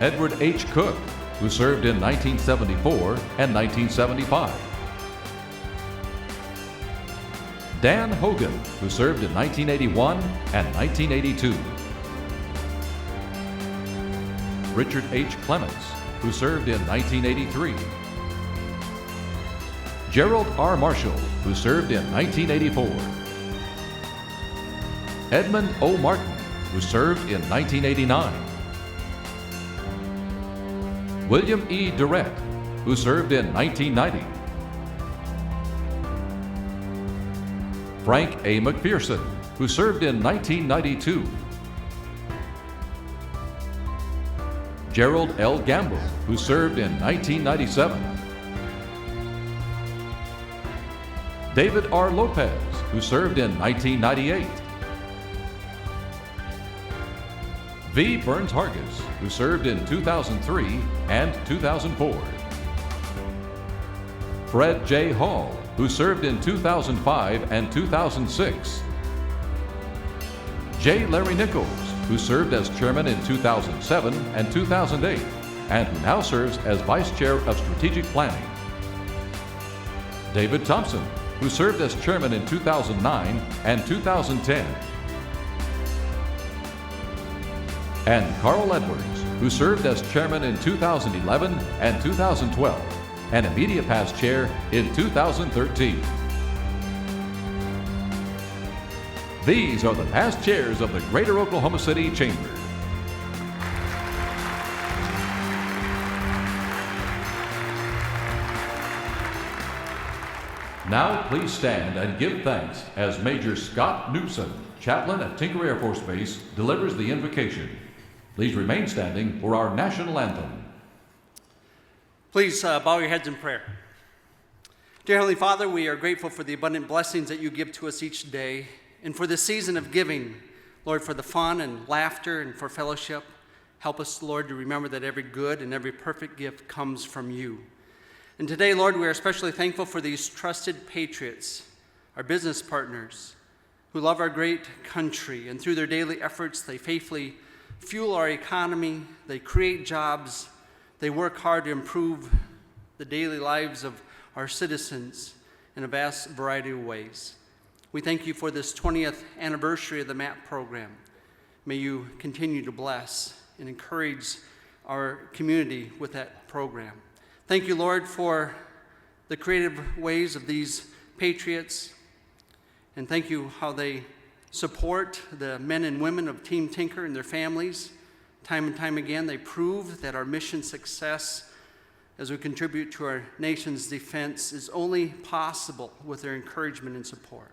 Edward H. Cook, who served in 1974 and 1975. Dan Hogan, who served in 1981 and 1982. Richard H. Clements, who served in 1983. Gerald R. Marshall, who served in 1984. Edmund O. Martin, who served in 1989. William E. Durrett, who served in 1990. Frank A. McPherson, who served in 1992. Gerald L. Gamble, who served in 1997. David R. Lopez, who served in 1998. V. Burns Hargis, who served in 2003 and 2004. Fred J. Hall, who served in 2005 and 2006. J. Larry Nichols, who served as chairman in 2007 and 2008, and who now serves as vice chair of strategic planning. David Thompson, who served as chairman in 2009 and 2010. And Carl Edwards, who served as chairman in 2011 and 2012, and immediate past chair in 2013. These are the past chairs of the Greater Oklahoma City Chamber. Now please stand and give thanks as Major Scott Newsom, chaplain at Tinker Air Force Base, delivers the invocation. Please remain standing for our national anthem. Please bow your heads in prayer. Dear Heavenly Father, we are grateful for the abundant blessings that you give to us each day, and for this season of giving, Lord, for the fun and laughter and for fellowship. Help us, Lord, to remember that every good and every perfect gift comes from you. And today, Lord, we are especially thankful for these trusted patriots, our business partners, who love our great country, and through their daily efforts, they faithfully fuel our economy, they create jobs, they work hard to improve the daily lives of our citizens in a vast variety of ways. We thank you for this 20th anniversary of the MAP program. May you continue to bless and encourage our community with that program. Thank you, Lord, for the creative ways of these patriots, and thank you how they support the men and women of Team Tinker and their families. Time and time again, they prove that our mission success as we contribute to our nation's defense is only possible with their encouragement and support.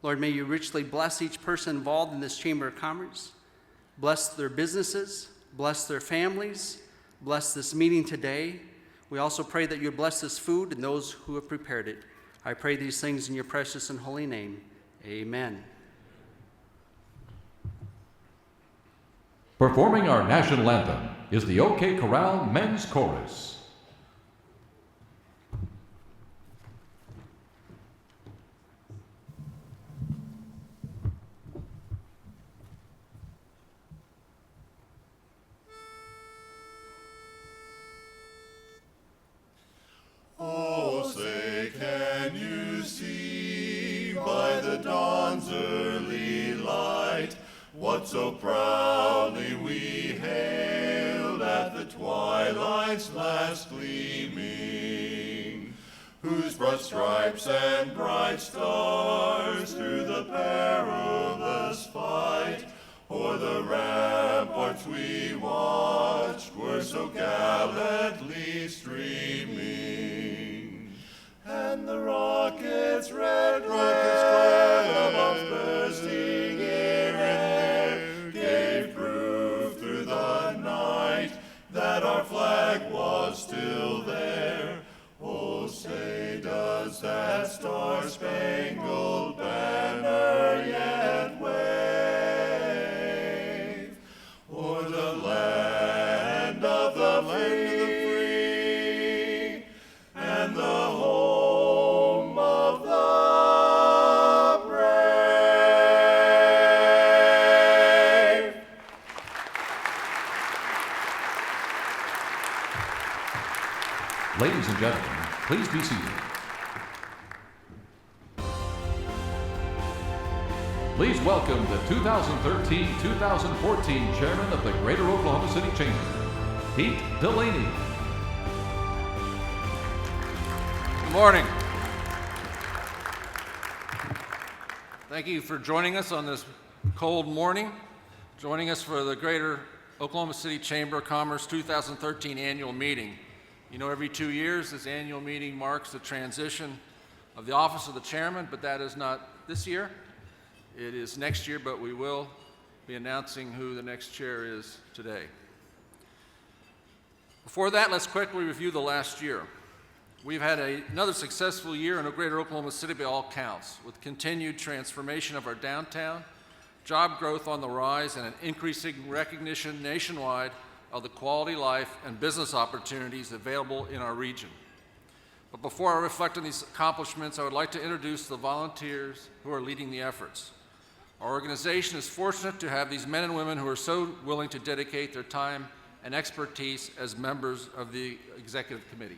Lord, may you richly bless each person involved in this Chamber of Commerce. Bless their businesses, bless their families, bless this meeting today. We also pray that you would bless this food and those who have prepared it. I pray these things in your precious and holy name. Amen. Performing our national anthem is the OK Corral Men's Chorus. Oh, say, can you see by the dawn's early light what so proudly we hailed at the twilight's last gleaming, whose broad stripes and bright stars through the perilous fight o'er the ramparts we watched were so gallantly streaming, and the rockets' red bombs bursting here and there gave proof through the night that our flag was still there. Oh, say, does that star-spangled banner yet wave o'er the land of the free and the home of the brave? Ladies and gentlemen, please be seated. Please welcome the 2013-2014 Chairman of the Greater Oklahoma City Chamber, Pete Delaney. Good morning. Thank you for joining us on this cold morning, joining us for the Greater Oklahoma City Chamber of Commerce 2013 annual meeting. You know, every 2 years, this annual meeting marks the transition of the office of the chairman, but that is not this year. It is next year, but we will be announcing who the next chair is today. Before that, let's quickly review the last year. We've had another successful year in Greater Oklahoma City by all counts, with continued transformation of our downtown, job growth on the rise, and an increasing recognition nationwide of the quality life and business opportunities available in our region. But before I reflect on these accomplishments, I would like to introduce the volunteers who are leading the efforts. Our organization is fortunate to have these men and women who are so willing to dedicate their time and expertise as members of the executive committee.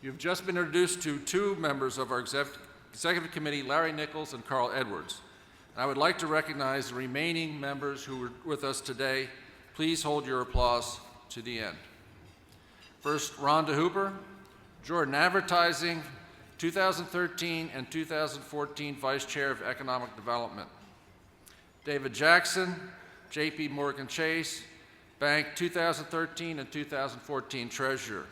You've just been introduced to two members of our executive committee, Larry Nichols and Carl Edwards. And I would like to recognize the remaining members who are with us today. Please hold your applause to the end. First, Rhonda Hooper, Jordan Advertising, 2013 and 2014 Vice Chair of Economic Development. David Jackson, JP Morgan Chase, Bank 2013 and 2014 Treasurer.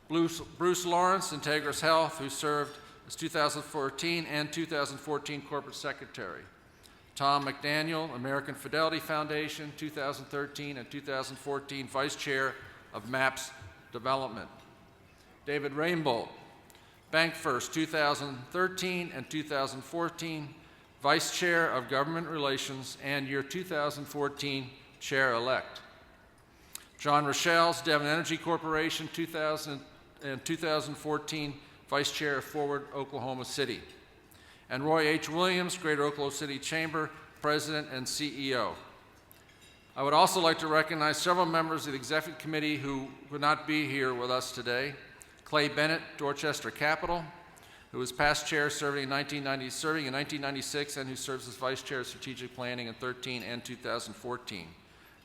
Bruce Lawrence, Integris Health, who served as 2014 and 2014 Corporate Secretary. Tom McDaniel, American Fidelity Foundation, 2013 and 2014 Vice Chair of MAPS Development. David Rainbolt, Bank First, 2013 and 2014 Vice Chair of Government Relations and your 2014 Chair-elect. John Richels, Devon Energy Corporation, 2000 and 2014 Vice Chair of Forward Oklahoma City. And Roy H. Williams, Greater Oklahoma City Chamber, President and CEO. I would also like to recognize several members of the Executive Committee who could not be here with us today. Clay Bennett, Dorchester Capital, who was past chair serving in 1996 and who serves as Vice Chair of Strategic Planning in 2013 and 2014.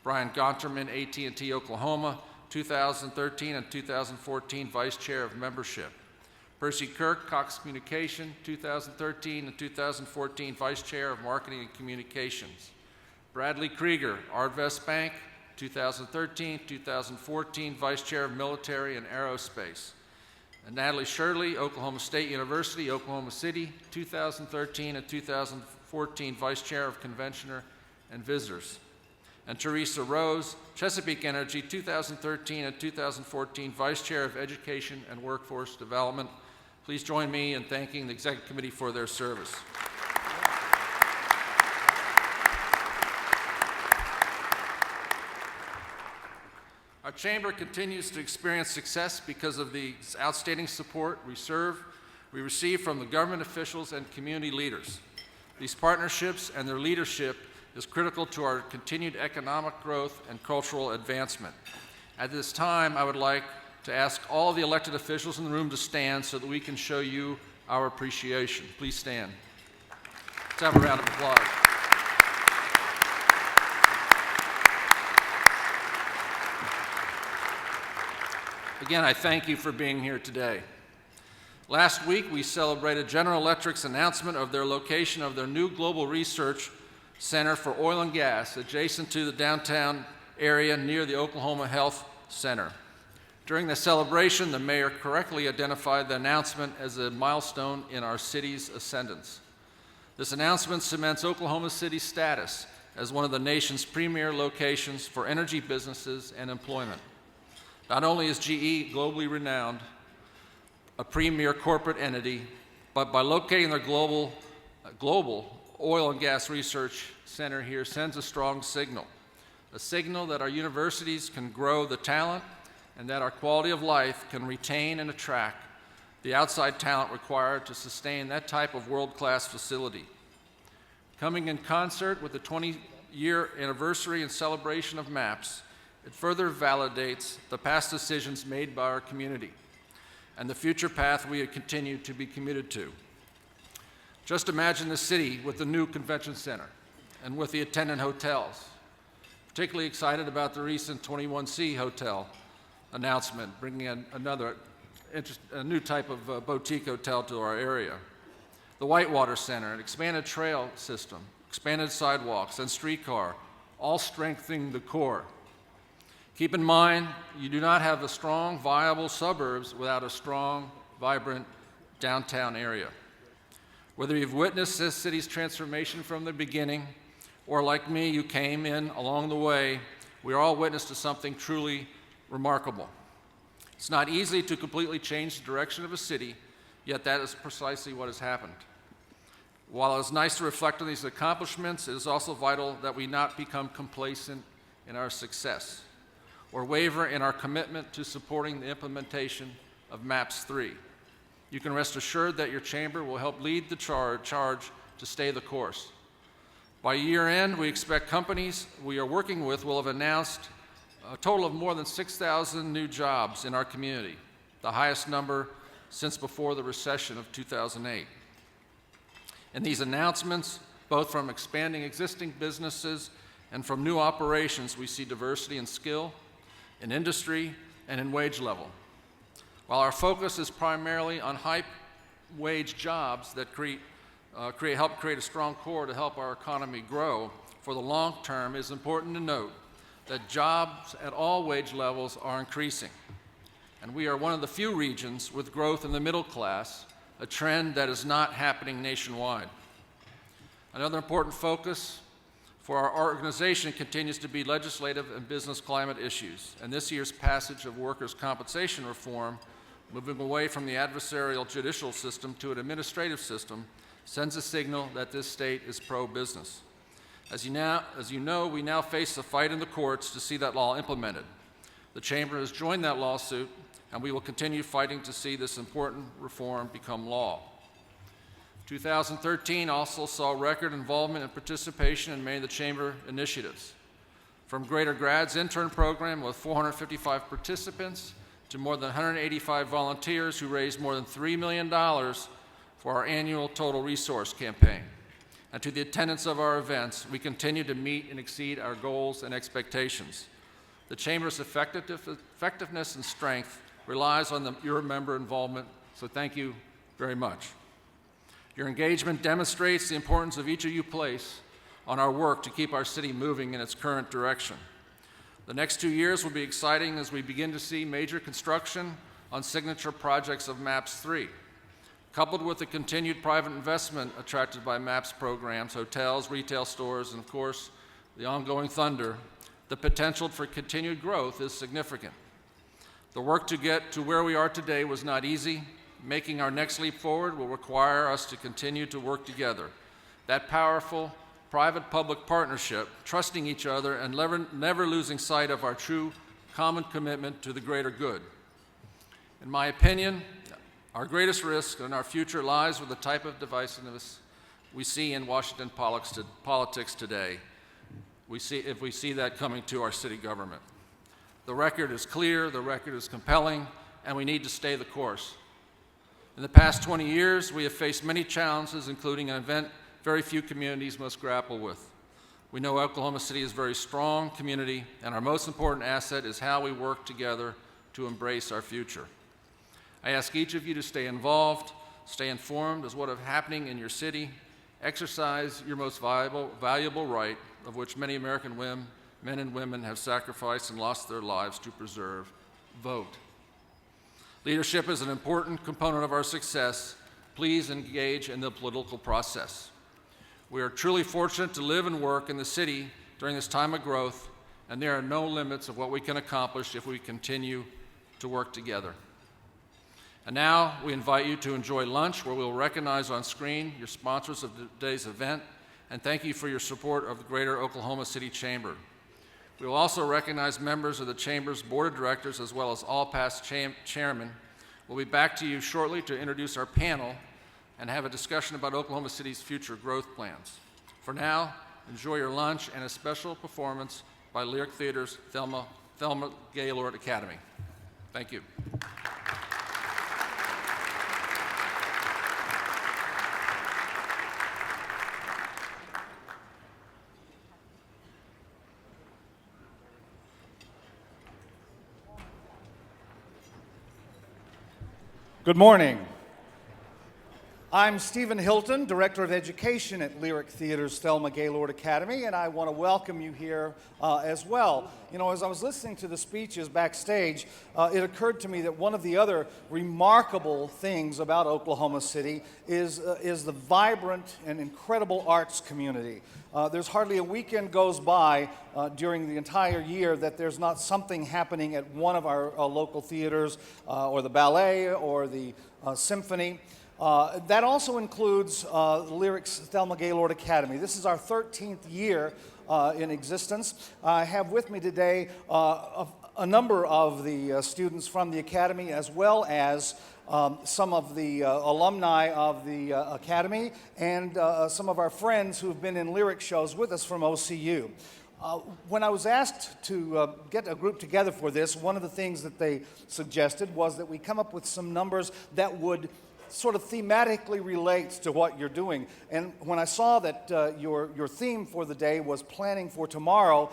Brian Gonterman, AT&T Oklahoma, 2013 and 2014 Vice Chair of Membership. Percy Kirk, Cox Communication, 2013 and 2014 Vice Chair of Marketing and Communications. Bradley Krieger, Arvest Bank, 2013, 2014 Vice Chair of Military and Aerospace. And Natalie Shirley, Oklahoma State University, Oklahoma City, 2013 and 2014 Vice Chair of Conventioner and Visitors. And Teresa Rose, Chesapeake Energy, 2013 and 2014 Vice Chair of Education and Workforce Development. Please join me in thanking the Executive Committee for their service. Our Chamber continues to experience success because of the outstanding support we receive from the government officials and community leaders. These partnerships and their leadership is critical to our continued economic growth and cultural advancement. At this time, I would like to ask all the elected officials in the room to stand so that we can show you our appreciation. Please stand. Let's have a round of applause. Again, I thank you for being here today. Last week, we celebrated General Electric's announcement of their location of their new Global Research Center for Oil and Gas adjacent to the downtown area near the Oklahoma Health Center. During the celebration, the mayor correctly identified the announcement as a milestone in our city's ascendance. This announcement cements Oklahoma City's status as one of the nation's premier locations for energy businesses and employment. Not only is GE globally renowned, a premier corporate entity, but by locating their global oil and gas research center here sends a strong signal that our universities can grow the talent and that our quality of life can retain and attract the outside talent required to sustain that type of world-class facility. Coming in concert with the 20-year anniversary and celebration of MAPS, it further validates the past decisions made by our community and the future path we continue to be committed to. Just imagine the city with the new convention center and with the attendant hotels. Particularly excited about the recent 21C hotel announcement, bringing in a new type of boutique hotel to our area. The Whitewater Center, an expanded trail system, expanded sidewalks, and streetcar, all strengthening the core. Keep in mind, you do not have a strong, viable suburbs without a strong, vibrant downtown area. Whether you've witnessed this city's transformation from the beginning, or like me, you came in along the way, we are all witness to something truly remarkable. It's not easy to completely change the direction of a city, yet that is precisely what has happened. While it's nice to reflect on these accomplishments, it is also vital that we not become complacent in our success or waver in our commitment to supporting the implementation of MAPS 3. You can rest assured that your chamber will help lead the charge to stay the course. By year end, we expect companies we are working with will have announced a total of more than 6,000 new jobs in our community, the highest number since before the recession of 2008. In these announcements, both from expanding existing businesses and from new operations, we see diversity in skill, in industry, and in wage level. While our focus is primarily on high-wage jobs that help create a strong core to help our economy grow, for the long term, it is important to note that jobs at all wage levels are increasing. And we are one of the few regions with growth in the middle class, a trend that is not happening nationwide. Another important focus for our organization continues to be legislative and business climate issues, and this year's passage of workers' compensation reform, moving away from the adversarial judicial system to an administrative system, sends a signal that this state is pro-business. As you know, we now face a fight in the courts to see that law implemented. The Chamber has joined that lawsuit, and we will continue fighting to see this important reform become law. 2013 also saw record involvement and participation in many of the Chamber initiatives. From Greater Grad's intern program with 455 participants to more than 185 volunteers who raised more than $3 million for our annual Total Resource campaign. And to the attendance of our events, we continue to meet and exceed our goals and expectations. The Chamber's effectiveness and strength relies on your member involvement, so thank you very much. Your engagement demonstrates the importance of each of you place on our work to keep our city moving in its current direction. The next 2 years will be exciting as we begin to see major construction on signature projects of MAPS 3. Coupled with the continued private investment attracted by MAPS programs, hotels, retail stores, and of course, the ongoing thunder, the potential for continued growth is significant. The work to get to where we are today was not easy. Making our next leap forward will require us to continue to work together. That powerful private-public partnership, trusting each other and never losing sight of our true common commitment to the greater good. In my opinion, our greatest risk in our future lies with the type of divisiveness we see in Washington politics today. If we see that coming to our city government. The record is clear, the record is compelling, and we need to stay the course. In the past 20 years, we have faced many challenges, including an event very few communities must grapple with. We know Oklahoma City is a very strong community, and our most important asset is how we work together to embrace our future. I ask each of you to stay involved, stay informed as what is happening in your city, exercise your most valuable right, of which many American men and women have sacrificed and lost their lives to preserve. Vote. Leadership is an important component of our success. Please engage in the political process. We are truly fortunate to live and work in the city during this time of growth, and there are no limits of what we can accomplish if we continue to work together. And now we invite you to enjoy lunch, where we'll recognize on screen your sponsors of today's event, and thank you for your support of the Greater Oklahoma City Chamber. We will also recognize members of the Chamber's Board of Directors as well as all past chairmen. We'll be back to you shortly to introduce our panel and have a discussion about Oklahoma City's future growth plans. For now, enjoy your lunch and a special performance by Lyric Theater's Thelma Gaylord Academy. Thank you. Good morning. I'm Stephen Hilton, Director of Education at Lyric Theater's Thelma Gaylord Academy, and I want to welcome you here as well. You know, as I was listening to the speeches backstage, it occurred to me that one of the other remarkable things about Oklahoma City is the vibrant and incredible arts community. There's hardly a weekend goes by during the entire year that there's not something happening at one of our local theaters, or the ballet, or the symphony. That also includes Lyric's Thelma Gaylord Academy. This is our 13th year in existence. I have with me today a number of the students from the Academy, as well as some of the alumni of the Academy, and some of our friends who've been in lyric shows with us from OCU. When I was asked to get a group together for this, one of the things that they suggested was that we come up with some numbers that would sort of thematically relates to what you're doing. And when I saw that your theme for the day was planning for tomorrow,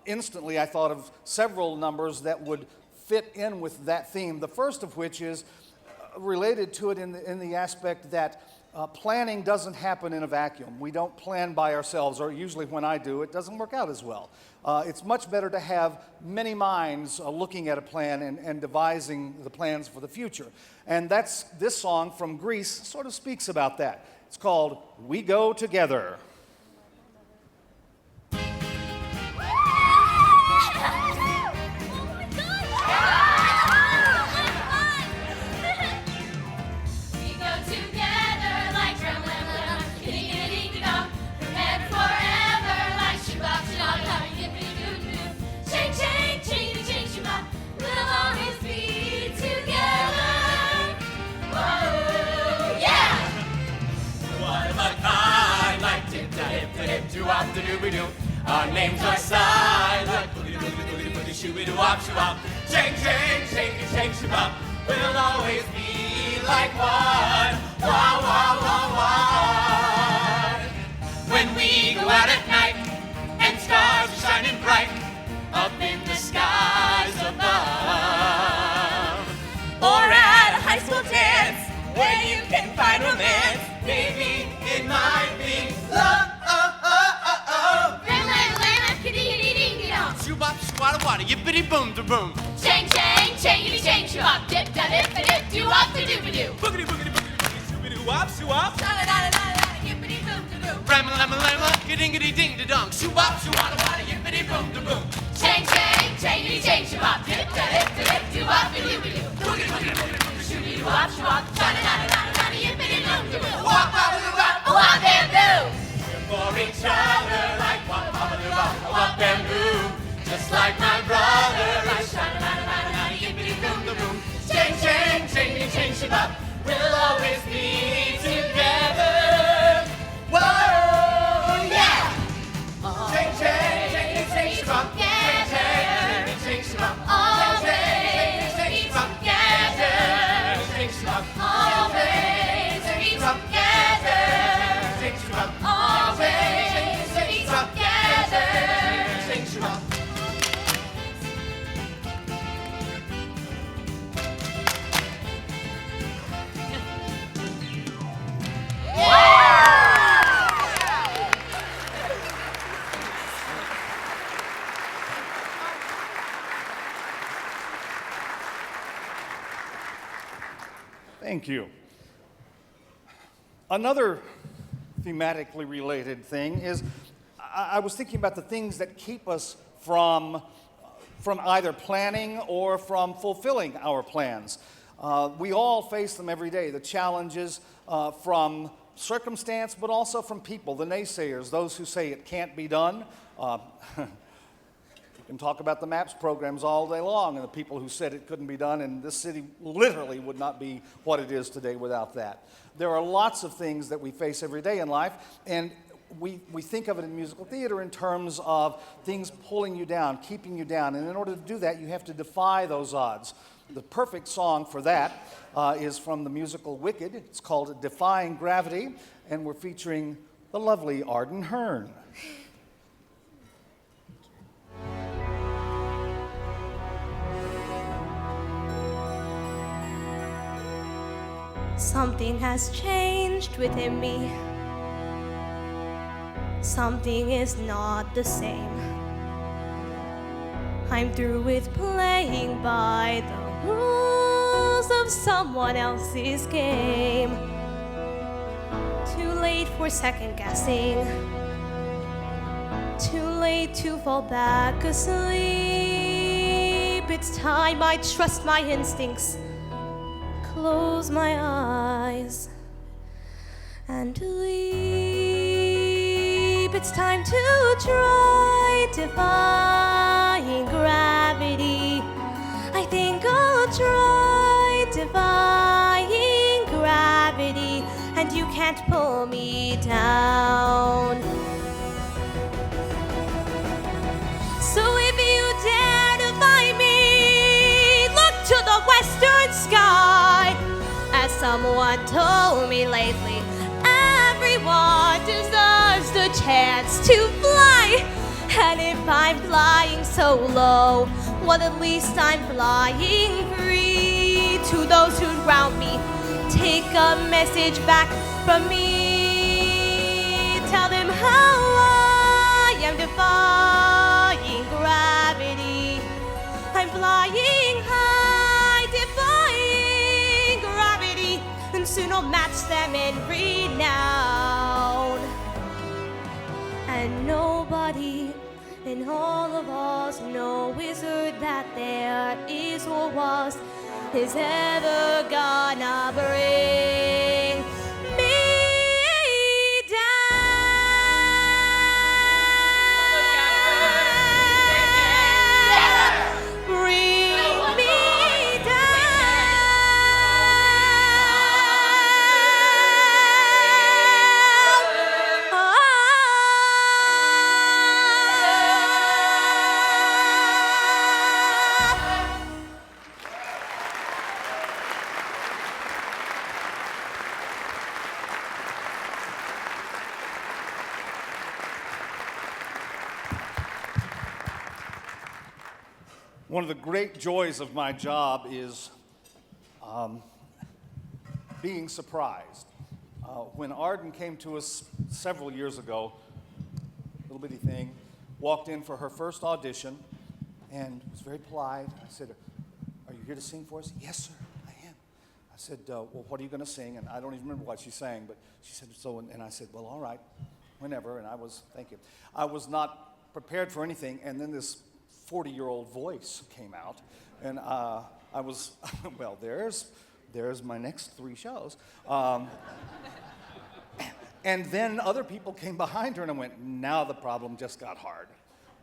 instantly I thought of several numbers that would fit in with that theme. The first of which is related to it in the aspect that planning doesn't happen in a vacuum. We don't plan by ourselves, or usually when I do, it doesn't work out as well. It's much better to have many minds looking at a plan and devising the plans for the future. And this song from Greece sort of speaks about that. It's called We Go Together. Our names are silent. Boogity, boogity, boogity, boogity, shoo-be-doo, wop, shoo-wop. Shake, shake, shake, shake, shoo-bop. We'll always be like one. Wah, wah, wah, wah. When we go out at night and stars are shining bright up in the skies above, or at a high school dance where you can find romance, maybe it might be love. Shoo-bop, squatta, wada, yippity boom, da boom. Chang, chang, changity, chang, shoo-bop, dip, da, dip, da, dip, doo-wop, da, doo-ba-doo. Boogity, boogity, boogity, boogity, shoo-be-doo, wop, shoo-wop. Da-da-da-da-da-da, yippity, boom, da, boom. Ram-a-lam-a-lam-a, ga-ding-a-dee, ding-da-dong. Shoo-bop, shoo-wada, wada, yippity boom, da boom. Chang, chang, changity, chang, shoo-bop, dip, da, dip, da, dip, doo-wop, da, doo-ba-doo. Boogity, boogity, boogity, boogity, shoo-be-doo, Wop, shoo-wop, da-da-da-da-da-da, yippity, boom, da, boom. wop, wop, Wop, bamboo. we're for each other like wop, wop, wop, wop, bamboo. Just like my brother, I sha-da-da-da-da-da, yippity-boom-da-boom. Chang, chang, chang, chang, shoo-bop. We'll always be together. Whoa, yeah! Chang, chang, chang, chang, shoo-bop. Chang, chang, chang, shoo-bop. Chang, chang, chang, shoo-bop. Chang, chang, shoo-bop. Always be together. Chang, shoo-bop. Always be together. Chang, shoo-bop. Thank you. Another thematically related thing is I was thinking about the things that keep us from either planning or from fulfilling our plans. We all face them every day, the challenges from circumstance, but also from people, the naysayers, those who say it can't be done. We can talk about the MAPS programs all day long and the people who said it couldn't be done, and this city literally would not be what it is today without that. There are lots of things that we face every day in life, and we think of it in musical theater in terms of things pulling you down, keeping you down, and in order to do that, you have to defy those odds. The perfect song for that is from the musical Wicked. It's called Defying Gravity, and we're featuring the lovely Arden Hearn. Something has changed within me. Something is not the same. I'm through with playing by the rules of someone else's game. Too late for second guessing. Too late to fall back asleep. It's time I trust my instincts. Close my eyes and leap. It's time to try defying gravity. I think I'll try defying gravity, and you can't pull me down. So if you dare defy me, look to the western sky. As someone told me lately, everyone deserves the chance to fly. And if I'm flying so low, well, at least I'm flying free. To those who ground me, take a message back from me. Tell them how I am defying gravity. I'm flying high, defying gravity, and soon I'll match them in renown. And nobody in all of us, no wizard that there is or was, is ever gonna bring me down. Bring me One of the great joys of my job is being surprised. When Arden came to us several years ago, little bitty thing, walked in for her first audition and was very polite. I said, "Are you here to sing for us?" "Yes, sir, I am." I said, "Well, what are you going to sing?" And I don't even remember what she sang, but she said, "So," and I said, "Well, all right, whenever." And thank you. I was not prepared for anything, and then this 40-year-old voice came out, and I was, well, there's my next 3 shows. And then other people came behind her, and I went, now the problem just got hard.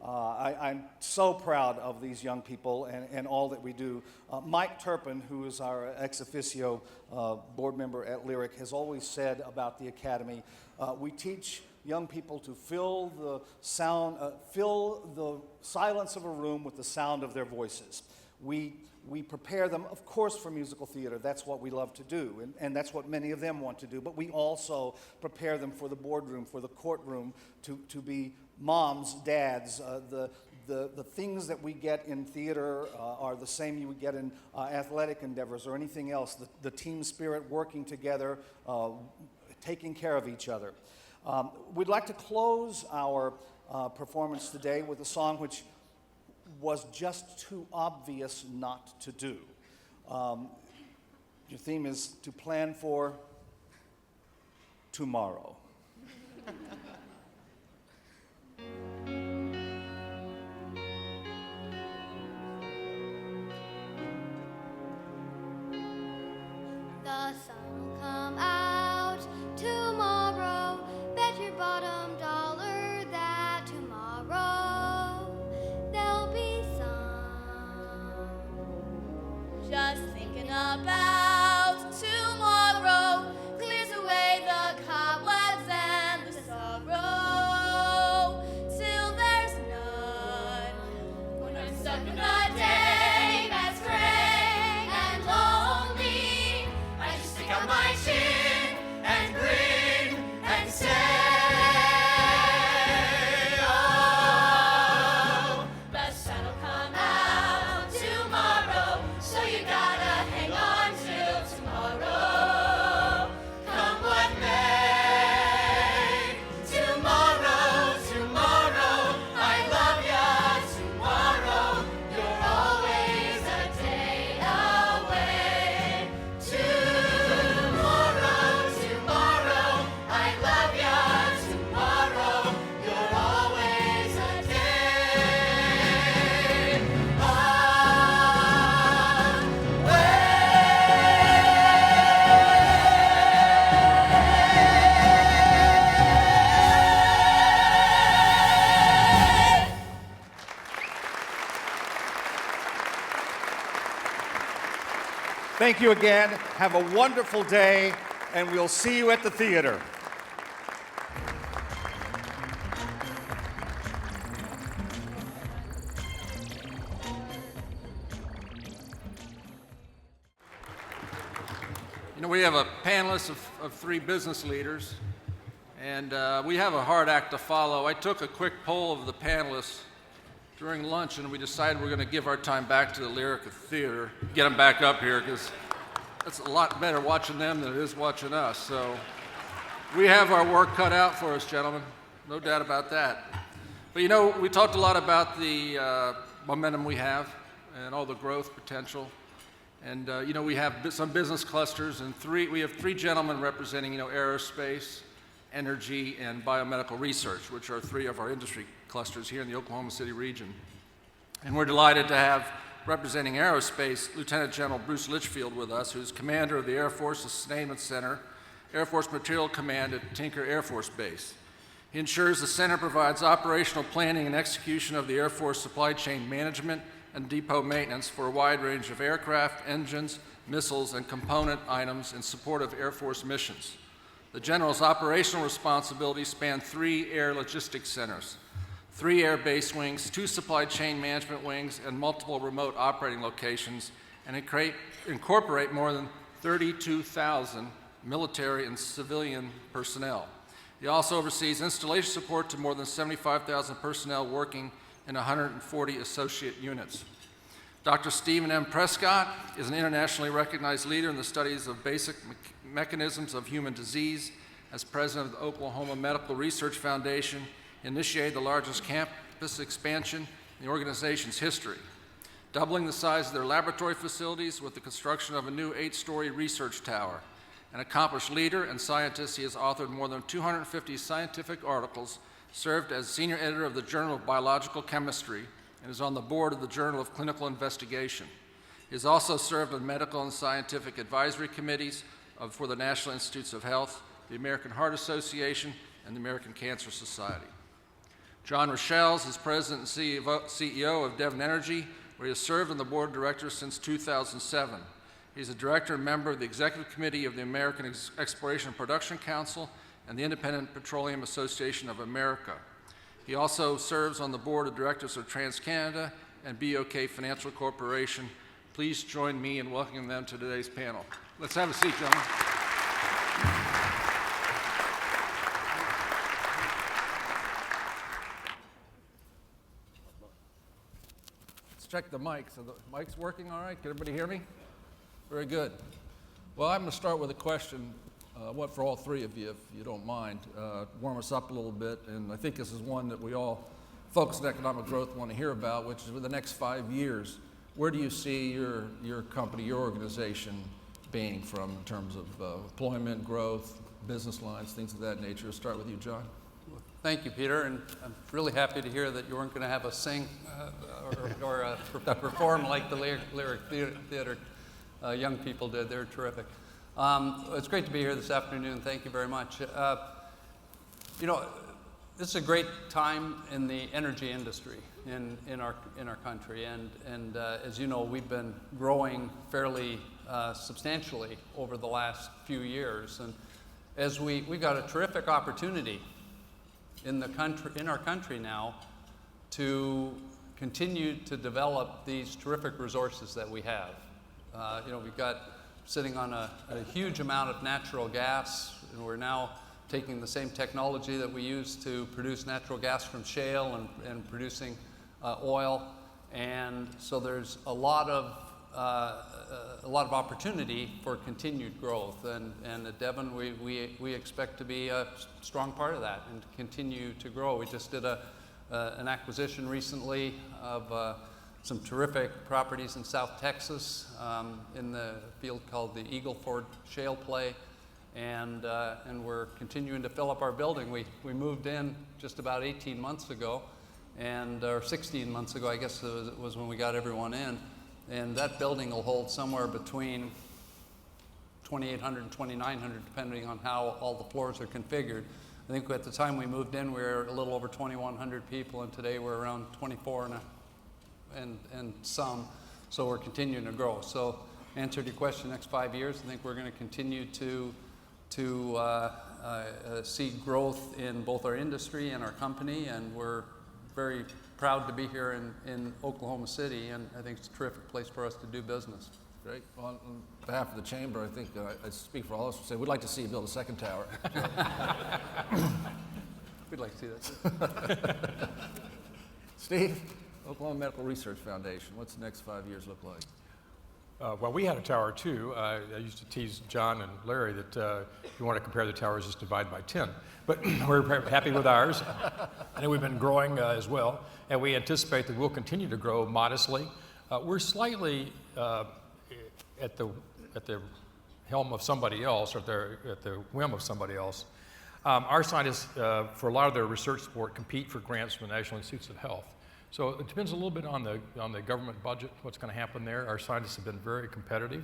I'm so proud of these young people and all that we do. Mike Turpin, who is our ex officio board member at Lyric, has always said about the Academy, we teach young people to fill the silence of a room with the sound of their voices. We prepare them, of course, for musical theater. That's what we love to do, and that's what many of them want to do. But we also prepare them for the boardroom, for the courtroom, to be moms, dads. The things that we get in theater are the same you would get in athletic endeavors or anything else. The team spirit, working together, taking care of each other. We'd like to close our performance today with a song which was just too obvious not to do. Your theme is to plan for tomorrow. The sun will come out tomorrow. Bet your bottom dollar that tomorrow there'll be sun. Just thinking about tomorrow clears away the cobwebs and the sorrow till there's none. When I'm stuck in the day that's gray and lonely, I just stick out my chin and grin and say, oh, the sun will come out tomorrow, so you gotta hang on to Thank you again. Have a wonderful day, and we'll see you at the theater. You know, we have a panelist of three business leaders, and we have a hard act to follow. I took a quick poll of the panelists during lunch, and we decided we're going to give our time back to the Lyric Theater, get them back up here, because it's a lot better watching them than it is watching us. So we have our work cut out for us, gentlemen. No doubt about that. But you know, we talked a lot about the momentum we have and all the growth potential. And you know, we have some business clusters, and we have three gentlemen representing, you know, aerospace, energy, and biomedical research, which are three of our industry clusters here in the Oklahoma City region. And we're delighted to have, representing aerospace, Lieutenant General Bruce Litchfield with us, who's commander of the Air Force Sustainment Center, Air Force Materiel Command at Tinker Air Force Base. He ensures the center provides operational planning and execution of the Air Force supply chain management and depot maintenance for a wide range of aircraft, engines, missiles, and component items in support of Air Force missions. The General's operational responsibilities span 3 air logistics centers, 3 air base wings, 2 supply chain management wings, and multiple remote operating locations, and incorporate more than 32,000 military and civilian personnel. He also oversees installation support to more than 75,000 personnel working in 140 associate units. Dr. Stephen M. Prescott is an internationally recognized leader in the studies of basic mechanisms of human disease. As president of the Oklahoma Medical Research Foundation, he initiated the largest campus expansion in the organization's history, doubling the size of their laboratory facilities with the construction of a new 8-story research tower. An accomplished leader and scientist, he has authored more than 250 scientific articles, served as senior editor of the Journal of Biological Chemistry, and is on the board of the Journal of Clinical Investigation. He has also served on medical and scientific advisory committees for the National Institutes of Health, the American Heart Association, and the American Cancer Society. John Richels is president and CEO of Devon Energy, where he has served on the board of directors since 2007. He's a director and member of the Executive Committee of the American Exploration and Production Council and the Independent Petroleum Association of America. He also serves on the board of directors of TransCanada and BOK Financial Corporation. Please join me in welcoming them to today's panel. Let's have a seat, gentlemen. Let's check the mics. Are the mics working all right? Can everybody hear me? Very good. Well, I'm going to start with a question, for all three of you, if you don't mind, warm us up a little bit. And I think this is one that we all, folks in economic growth, want to hear about, which is with the next 5 years, where do you see your company, your organization being from in terms of employment, growth, business lines, things of that nature? Let's start with you, John. Thank you, Peter, and I'm really happy to hear that you weren't going to have us sing or perform like the Lyric Theater young people did. They're terrific. It's great to be here this afternoon. Thank you very much. You know, this is a great time in the energy industry in our country, and as you know, we've been growing fairly substantially over the last few years, and as we got a terrific opportunity in our country now to continue to develop these terrific resources that we have. You know, we've got sitting on a huge amount of natural gas, and we're now taking the same technology that we use to produce natural gas from shale and producing oil, and so there's a lot of opportunity for continued growth, and at Devon we expect to be a strong part of that and to continue to grow. We just did an acquisition recently of some terrific properties in South Texas in the field called the Eagle Ford Shale Play, and we're continuing to fill up our building. We moved in just about 18 months ago, or 16 months ago, I guess it was when we got everyone in, and that building will hold somewhere between 2,800 and 2,900, depending on how all the floors are configured. I think at the time we moved in, we were a little over 2,100 people, and today we're around 24 and some, so we're continuing to grow. So answered your question, next 5 years, I think we're going to continue to see growth in both our industry and our company, and we're very proud to be here in Oklahoma City, and I think it's a terrific place for us to do business. Great. Well, on behalf of the chamber, I think I speak for all of us to say we'd like to see you build a second tower. We'd like to see that. Steve, Oklahoma Medical Research Foundation, what's the next 5 years look like? Well, we had a tower too. I used to tease John and Larry that if you want to compare the towers, just divide by 10. But we're happy with ours. And we've been growing as well. And we anticipate that we'll continue to grow modestly. We're slightly at the helm of somebody else, or at the whim of somebody else. Our scientists, for a lot of their research support, compete for grants from the National Institutes of Health. So it depends a little bit on the government budget, what's going to happen there. Our scientists have been very competitive.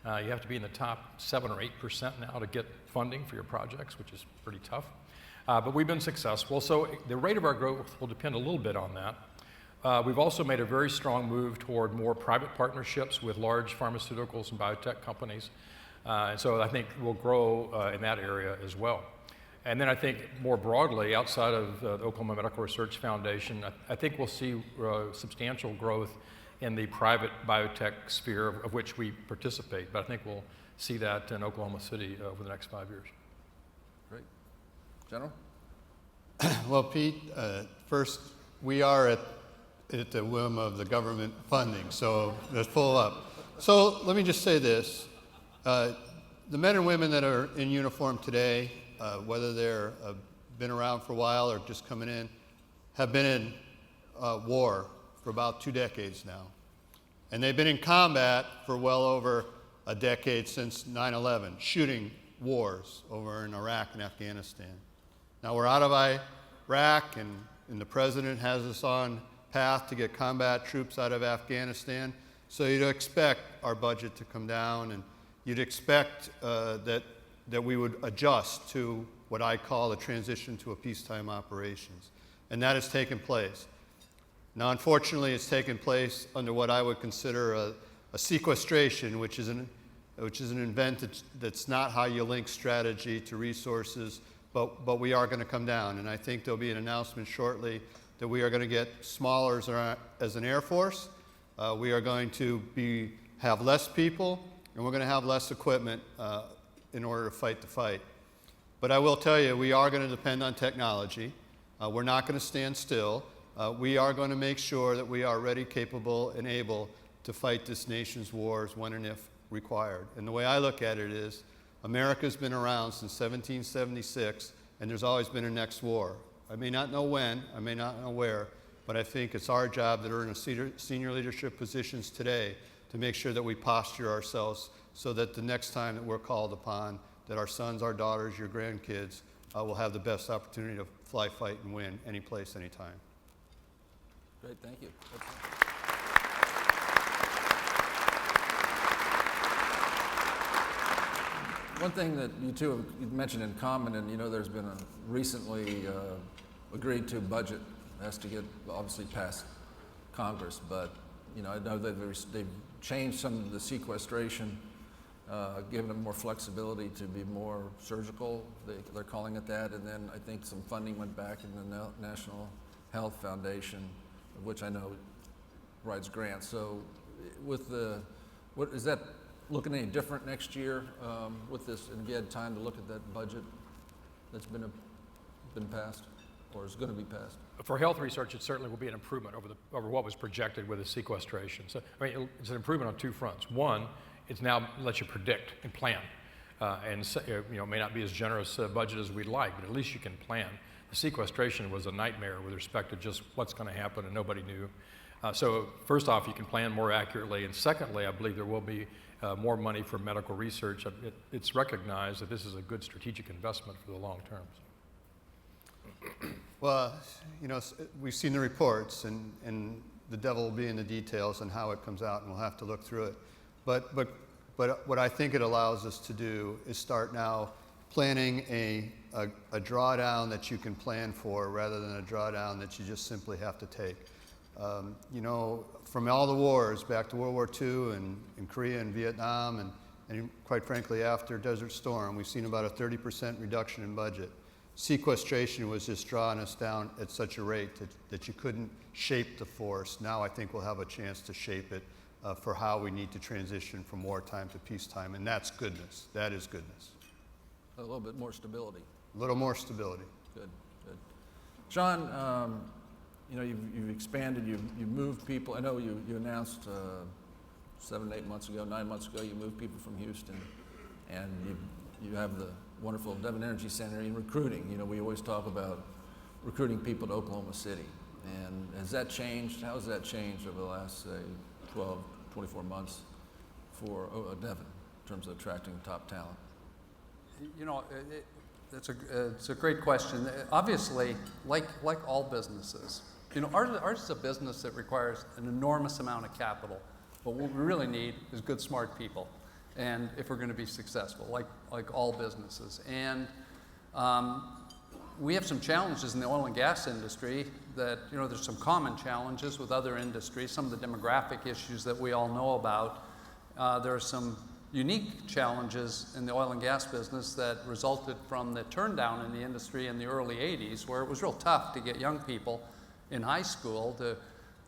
You have to be in the top 7 or 8% now to get funding for your projects, which is pretty tough. But we've been successful. So the rate of our growth will depend a little bit on that. We've also made a very strong move toward more private partnerships with large pharmaceuticals and biotech companies. And so I think we'll grow in that area as well. And then I think more broadly, outside of the Oklahoma Medical Research Foundation, I think we'll see substantial growth in the private biotech sphere, of which we participate. But I think we'll see that in Oklahoma City over the next 5 years. Great. General? Well, Pete, first, we are at the whim of the government funding, so let's pull up. So let me just say this. The men and women that are in uniform today, whether they're been around for a while or just coming in, have been in war for about 2 decades now. And they've been in combat for well over a decade, since 9/11, shooting wars over in Iraq and Afghanistan. Now we're out of Iraq, and the president has us on path to get combat troops out of Afghanistan. So you'd expect our budget to come down, and you'd expect that we would adjust to what I call a transition to a peacetime operations. And that has taken place. Now, unfortunately, it's taken place under what I would consider a sequestration, which is an event that's not how you link strategy to resources, but we are going to come down. And I think there'll be an announcement shortly that we are going to get smaller as an Air Force. We are going to have less people, and we're going to have less equipment in order to fight the fight. But I will tell you, we are going to depend on technology. We're not going to stand still. We are going to make sure that we are ready, capable, and able to fight this nation's wars when and if required. And the way I look at it is, America's been around since 1776, and there's always been a next war. I may not know when, I may not know where, but I think it's our job that are in senior leadership positions today to make sure that we posture ourselves so that the next time that we're called upon, that our sons, our daughters, your grandkids will have the best opportunity to fly, fight, and win any place, anytime. Great, thank you. One thing that you two have mentioned in common, and you know there's been a recently agreed to budget that has to get obviously past Congress, but you know I know they've changed some of the sequestration, given them more flexibility to be more surgical, they're calling it that, and then I think some funding went back in the National Health Foundation, which I know writes grants. So with what is that looking any different next year with this, and if you had time to look at that budget that's been passed or is going to be passed? For health research, it certainly will be an improvement over what was projected with the sequestration. So, I mean, it's an improvement on 2 fronts. One, it's now lets you predict and plan, and you know, may not be as generous a budget as we'd like, but at least you can plan. The sequestration was a nightmare with respect to just what's going to happen, and nobody knew. So first off, you can plan more accurately, and secondly, I believe there will be more money for medical research. It's recognized that this is a good strategic investment for the long term. Well, you know, we've seen the reports, and the devil will be in the details on how it comes out, and we'll have to look through it. But what I think it allows us to do is start now planning a drawdown that you can plan for rather than a drawdown that you just simply have to take. You know, from all the wars back to World War II and in Korea and Vietnam and quite frankly after Desert Storm, we've seen about a 30% reduction in budget. Sequestration was just drawing us down at such a rate that you couldn't shape the force. Now I think we'll have a chance to shape it for how we need to transition from wartime to peacetime, and that's goodness. That is goodness. A little bit more stability. A little more stability. Good, good. John, you know, you've expanded, you've moved people. I know you announced 7, 8 months ago, 9 months ago, you moved people from Houston, and you have the wonderful Devon Energy Center in recruiting. You know, we always talk about recruiting people to Oklahoma City. And has that changed? How has that changed over the last, say, 12, 24 months for Devon in terms of attracting top talent? You know, it's a great question. Obviously, like all businesses, you know, ours is a business that requires an enormous amount of capital. But what we really need is good, smart people, and if we're going to be successful, like all businesses. And we have some challenges in the oil and gas industry that, you know, there's some common challenges with other industries, some of the demographic issues that we all know about. There are some unique challenges in the oil and gas business that resulted from the turndown in the industry in the early 80s, where it was real tough to get young people in high school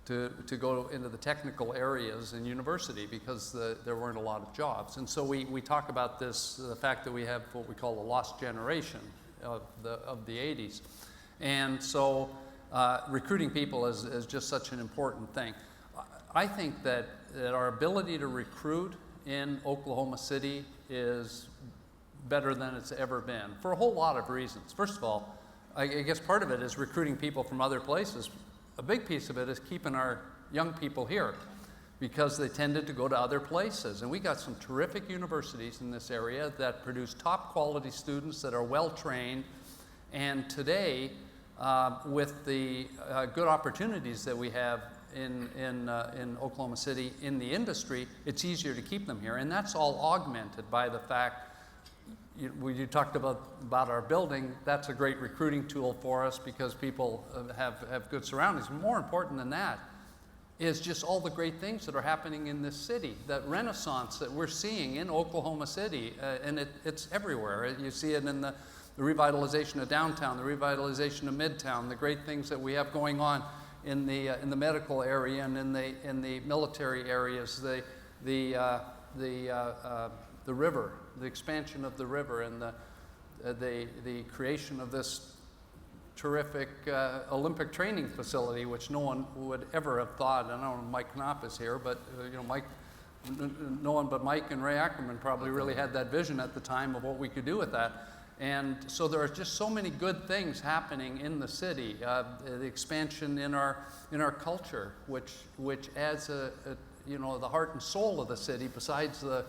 to go into the technical areas in university because there weren't a lot of jobs. And so we talk about this, the fact that we have what we call the lost generation of the 80s. And so recruiting people is just such an important thing. I think that our ability to recruit in Oklahoma City is better than it's ever been for a whole lot of reasons. First of all, I guess part of it is recruiting people from other places. A big piece of it is keeping our young people here because they tended to go to other places. And we got some terrific universities in this area that produce top quality students that are well trained. And today, with the good opportunities that we have in Oklahoma City in the industry, it's easier to keep them here. And that's all augmented by the fact you talked about our building. That's a great recruiting tool for us because people have good surroundings. More important than that is just all the great things that are happening in this city, that renaissance that we're seeing in Oklahoma City, and it's everywhere. You see it in the revitalization of downtown, the revitalization of Midtown, the great things that we have going on in the medical area and in the military areas, the river, the expansion of the river, and the creation of this terrific Olympic training facility, which no one would ever have thought. I don't know if Mike Knopp is here, but you know, Mike, no one but Mike and Ray Ackerman probably really had that vision at the time of what we could do with that. And so there are just so many good things happening in the city. The expansion in our culture, which adds you know, the heart and soul of the city, besides the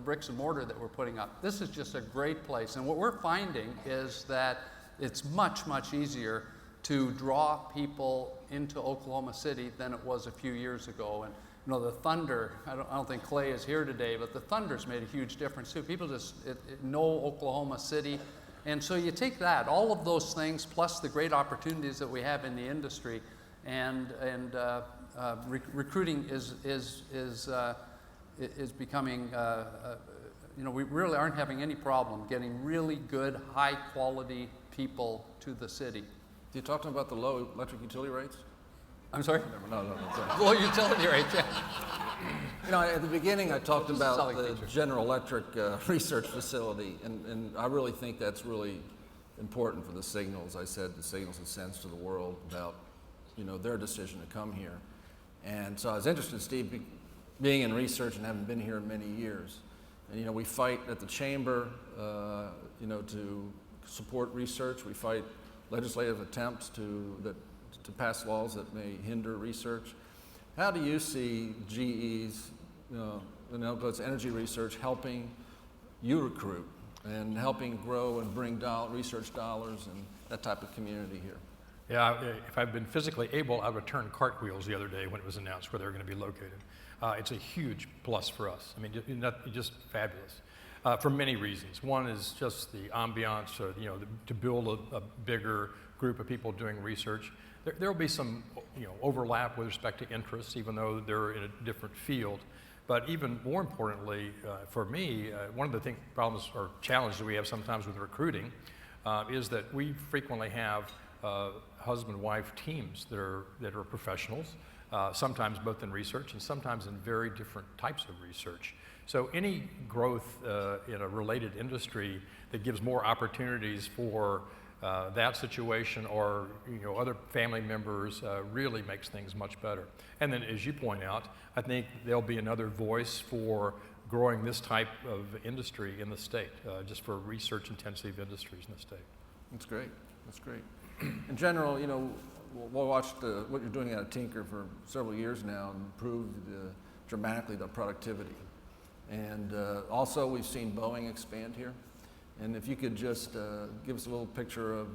bricks and mortar that we're putting up. This is just a great place. And what we're finding is that it's much, much easier to draw people into Oklahoma City than it was a few years ago. And you know, the Thunder, I don't think Clay is here today, but the Thunder's made a huge difference too. People just know Oklahoma City. And so you take that, all of those things, plus the great opportunities that we have in the industry, and recruiting is becoming, you know, we really aren't having any problem getting really good, high quality people to the city. Do you talk to them about the low electric utility rates? I'm sorry? No. Low utility rates, yeah. You know, at the beginning I talked about the General Electric research facility, and I really think that's really important for the signals. I said the signals it sends to the world about, you know, their decision to come here. And so I was interested, Steve, being in research and having been here many years. And, you know, we fight at the Chamber, you know, to support research. We fight legislative attempts to pass laws that may hinder research. How do you see GE's, Oklahoma's energy research helping you recruit and helping grow and bring research dollars and that type of community here? Yeah, if I'd been physically able, I would have turned cartwheels the other day when it was announced where they were going to be located. It's a huge plus for us. I mean, just fabulous for many reasons. One is just the ambiance, you know, to build a bigger, group of people doing research. There will be some overlap with respect to interests, even though they're in a different field. But even more importantly, for me, one of the problems or challenges that we have sometimes with recruiting is that we frequently have husband-wife teams that are professionals, sometimes both in research and sometimes in very different types of research. So any growth in a related industry that gives more opportunities for that situation or other family members really makes things much better. And then, as you point out, I think there'll be another voice for growing this type of industry in the state, just for research-intensive industries in the state. That's great. That's great. In general, we'll watch what you're doing at Tinker for several years now and improved dramatically the productivity. And also, we've seen Boeing expand here. And if you could just give us a little picture of,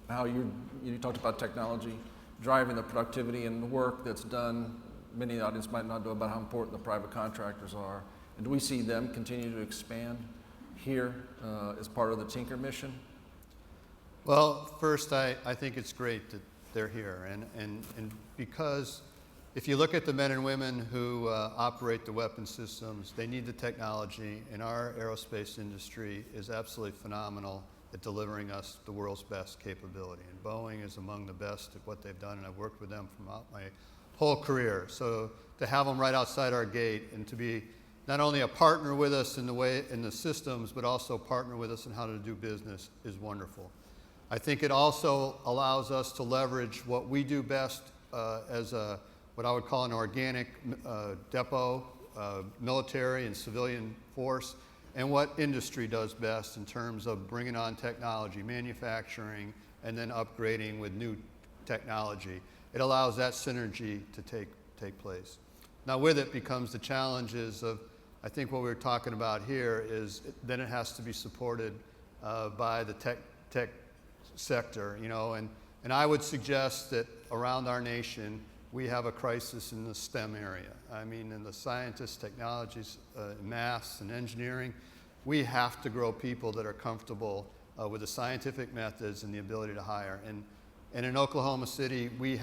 how you talked about technology, driving the productivity and the work that's done. Many in the audience might not know about how important the private contractors are. And do we see them continue to expand here as part of the Tinker mission? Well, first, I think it's great that they're here. And because if you look at the men and women who operate the weapon systems, they need the technology, and our aerospace industry is absolutely phenomenal at delivering us the world's best capability. And Boeing is among the best at what they've done, and I've worked with them throughout my whole career. So to have them right outside our gate and to be not only a partner with us in the systems, but also partner with us in how to do business is wonderful. I think it also allows us to leverage what we do best as what I would call an organic depot, military and civilian force, and what industry does best in terms of bringing on technology, manufacturing, and then upgrading with new technology. It allows that synergy to take place. Now with it becomes the challenges of, I think what we're talking about here is then it has to be supported by the tech sector, and I would suggest that around our nation, we have a crisis in the STEM area. I mean, in the scientists, technologies, maths, and engineering, we have to grow people that are comfortable with the scientific methods and the ability to hire. And in Oklahoma City, we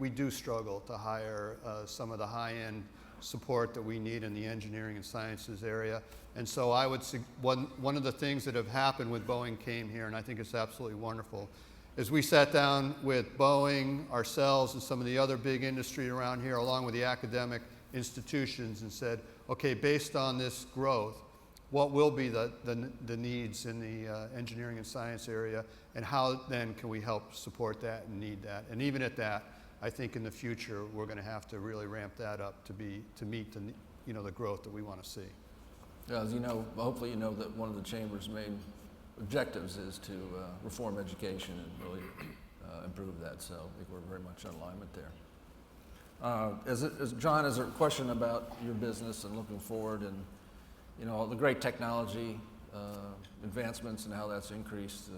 do struggle to hire some of the high-end support that we need in the engineering and sciences area. And so I would one of the things that have happened with Boeing came here, and I think it's absolutely wonderful, is we sat down with Boeing, ourselves, and some of the other big industry around here, along with the academic institutions, and said, okay, based on this growth, what will be the needs in the engineering and science area, and how then can we help support that and need that? And even at that, I think in the future, we're going to have to really ramp that up to meet the growth that we want to see. Yeah, as you know, hopefully you know that one of the Chamber's main objectives is to reform education and really improve that. So I think we're very much in alignment there. John, is there a question about your business and looking forward and all the great technology advancements and how that's increased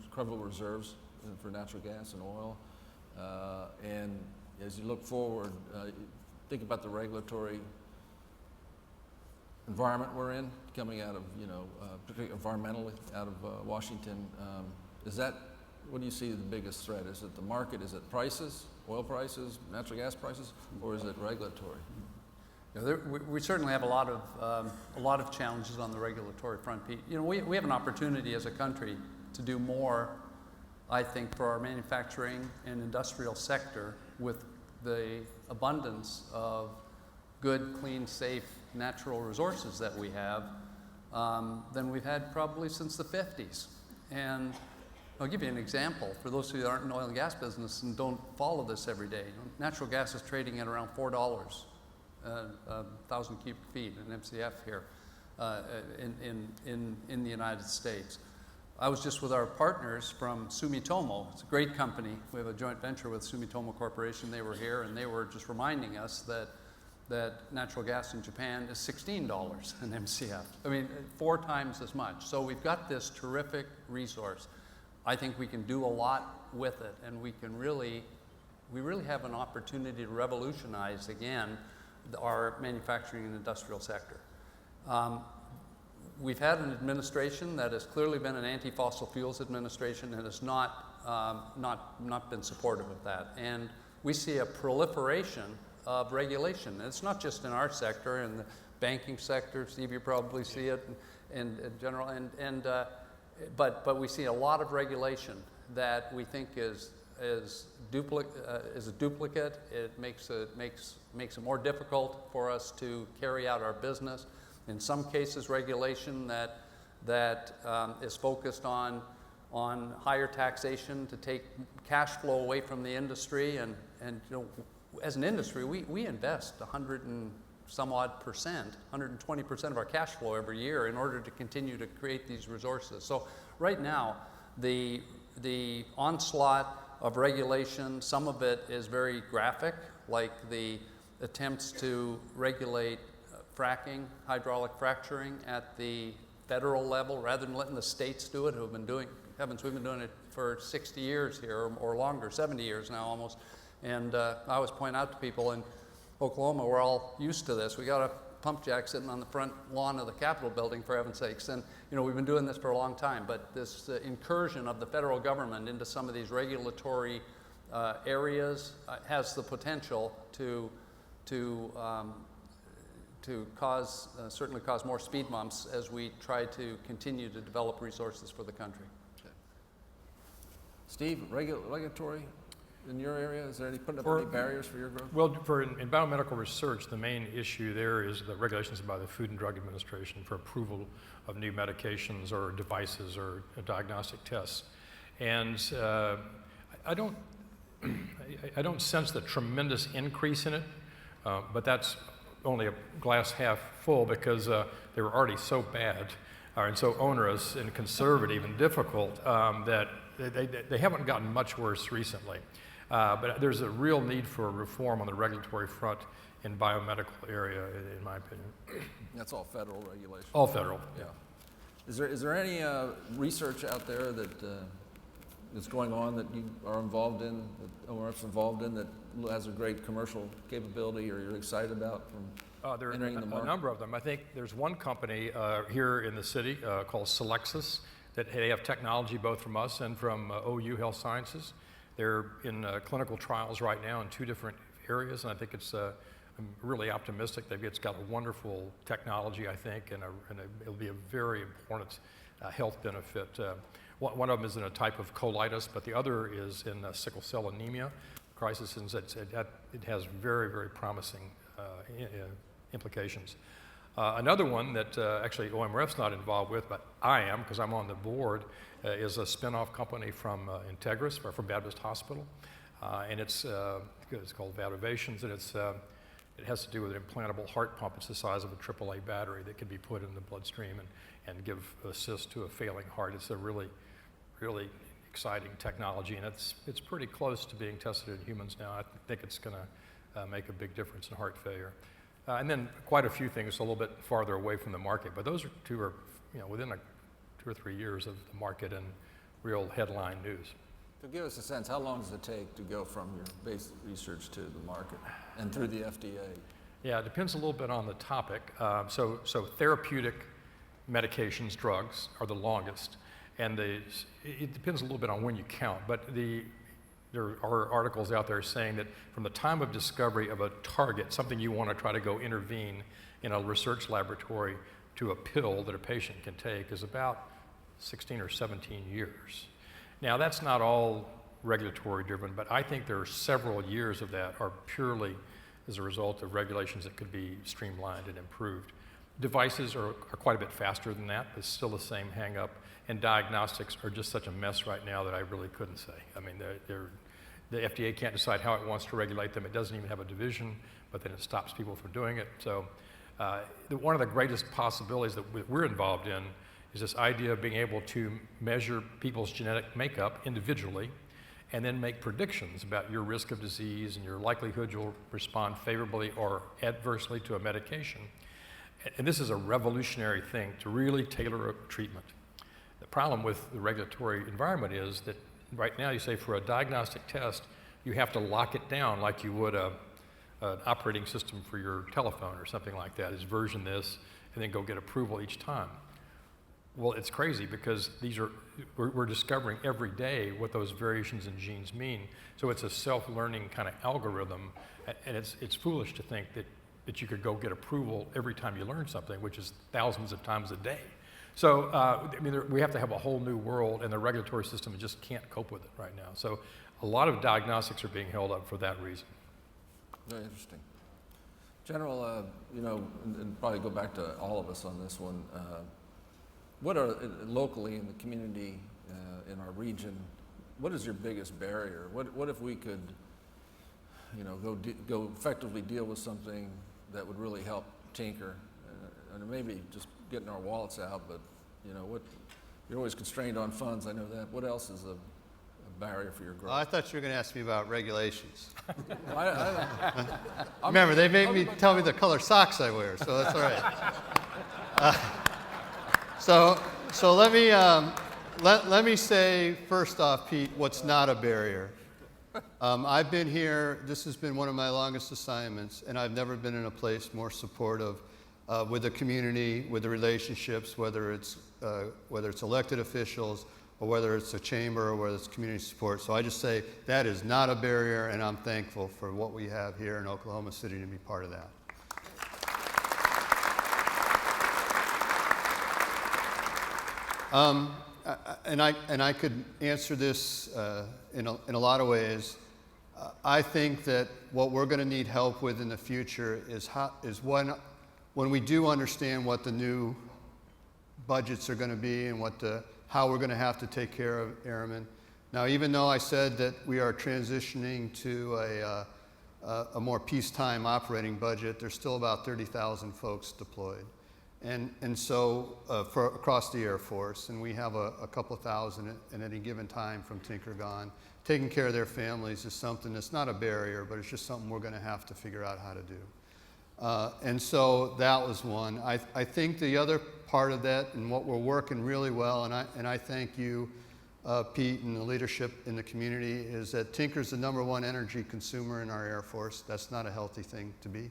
incredible reserves for natural gas and oil, and as you look forward, think about the regulatory environment we're in, coming out of, particularly environmentally, out of Washington. What do you see the biggest threat? Is it the market? Is it prices, oil prices, natural gas prices, or is it regulatory? We certainly have a lot of challenges on the regulatory front, Pete. We have an opportunity as a country to do more, I think, for our manufacturing and industrial sector with the abundance of good, clean, safe, natural resources that we have than we've had probably since the 50s. And I'll give you an example for those of you that aren't in the oil and gas business and don't follow this every day. Natural gas is trading at around $4 a thousand cubic feet, an MCF here in the United States. I was just with our partners from Sumitomo. It's a great company. We have a joint venture with Sumitomo Corporation. They were here and they were just reminding us that natural gas in Japan is $16 an MCF. I mean, 4 times as much. So we've got this terrific resource. I think we can do a lot with it, and we really have an opportunity to revolutionize again our manufacturing and industrial sector. we've had an administration that has clearly been an anti-fossil fuels administration and has not been supportive of that. And we see a proliferation of regulation. And it's not just in our sector, in the banking sector. Steve, you probably see it in general. But we see a lot of regulation that we think is a duplicate. It makes it more difficult for us to carry out our business. In some cases, regulation that is focused on higher taxation to take cash flow away from the industry. And you know, as an industry, we invest 100 and some odd percent, 120% of our cash flow every year in order to continue to create these resources. So right now, the onslaught of regulation, some of it is very graphic, like the attempts to regulate fracking, hydraulic fracturing at the federal level rather than letting the states do it, who have been doing, heavens, we've been doing it for 60 years here or longer, 70 years now almost. And I always point out to people in Oklahoma, we're all used to this. We got a pump jack sitting on the front lawn of the Capitol building, for heaven's sakes. And you know, we've been doing this for a long time, but this incursion of the federal government into some of these regulatory areas has the potential to cause, certainly cause more speed bumps as we try to continue to develop resources for the country. Okay. Steve, regulatory in your area, is there putting up any barriers for your growth? Well, in biomedical research, the main issue there is the regulations by the Food and Drug Administration for approval of new medications or devices or diagnostic tests. And I don't sense the tremendous increase in it, but that's only a glass half full because they were already so bad and so onerous and conservative and difficult that they haven't gotten much worse recently. But there's a real need for reform on the regulatory front in biomedical area, in my opinion. That's all federal regulation. All federal, yeah. Is there any research out there that's going on that you are involved in, that ORF's involved in, that has a great commercial capability or you're excited about from entering the market? A number of them. I think there's one company here in the city called Selexis that they have technology both from us and from OU Health Sciences. They're in clinical trials right now in 2 different areas, and I think I'm really optimistic. It's got a wonderful technology, I think, and it'll be a very important health benefit. One of them is in a type of colitis, but the other is in sickle cell anemia crisis, and it has very, very promising implications. Another one that actually OMRF's not involved with, but I am because I'm on the board, is a spin-off company from Integris, or from Baptist Hospital, and it's called Vativations, and it has to do with an implantable heart pump. It's the size of a AAA battery that can be put in the bloodstream and give assist to a failing heart. It's a really, really exciting technology, and it's pretty close to being tested in humans now. I think it's going to make a big difference in heart failure. And then quite a few things a little bit farther away from the market, but those 2 are within 2 or 3 years of the market and real headline news. So give us a sense, how long does it take to go from your basic research to the market and through the FDA? Yeah, it depends a little bit on the topic. So therapeutic medications, drugs, are the longest, and it depends a little bit on when you count, but there are articles out there saying that from the time of discovery of a target, something you want to try to go intervene in a research laboratory, to a pill that a patient can take is about 16 or 17 years. Now, that's not all regulatory driven, but I think there are several years of that are purely as a result of regulations that could be streamlined and improved. Devices are quite a bit faster than that, but still the same hang up, and diagnostics are just such a mess right now that I really couldn't say. I mean, the FDA can't decide how it wants to regulate them. It doesn't even have a division, but then it stops people from doing it. So one of the greatest possibilities that we're involved in is this idea of being able to measure people's genetic makeup individually and then make predictions about your risk of disease and your likelihood you'll respond favorably or adversely to a medication. And this is a revolutionary thing to really tailor a treatment. The problem with the regulatory environment is that right now you say for a diagnostic test, you have to lock it down like you would an operating system for your telephone or something like that. Is version this and then go get approval each time. Well, it's crazy because we're discovering every day what those variations in genes mean. So it's a self-learning kind of algorithm, and it's foolish to think that you could go get approval every time you learn something, which is thousands of times a day. So, we have to have a whole new world, and the regulatory system just can't cope with it right now. So a lot of diagnostics are being held up for that reason. Very interesting. General, and probably go back to all of us on this one. What are, locally in the community, in our region, what is your biggest barrier? What if we could, go effectively deal with something that would really help Tinker? And maybe just getting our wallets out, but, you're always constrained on funds, I know that. What else is a barrier for your growth? I thought you were going to ask me about regulations. I Remember, they made me tell me the color socks I wear, so that's all right. So let me say first off, Pete, what's not a barrier. I've been here. This has been one of my longest assignments, and I've never been in a place more supportive with the community, with the relationships, whether it's elected officials or whether it's a chamber or whether it's community support. So I just say that is not a barrier, and I'm thankful for what we have here in Oklahoma City to be part of that. And I could answer this in a lot of ways. I think that what we're going to need help with in the future is when we do understand what the new budgets are going to be and how we're going to have to take care of airmen. Now, even though I said that we are transitioning to a more peacetime operating budget, there's still about 30,000 folks deployed. And so across the Air Force, and we have a couple thousand at any given time from Tinker gone. Taking care of their families is something that's not a barrier, but it's just something we're going to have to figure out how to do. And so that was one. I think the other part of that and what we're working really well, and I thank you, Pete, and the leadership in the community, is that Tinker's the #1 energy consumer in our Air Force. That's not a healthy thing to be.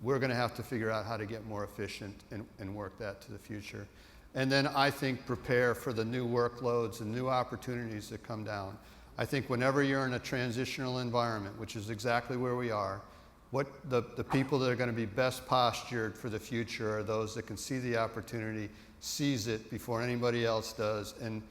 We're going to have to figure out how to get more efficient and work that to the future. And then I think prepare for the new workloads and new opportunities that come down. I think whenever you're in a transitional environment, which is exactly where we are, what the people that are going to be best postured for the future are those that can see the opportunity, seize it before anybody else does. And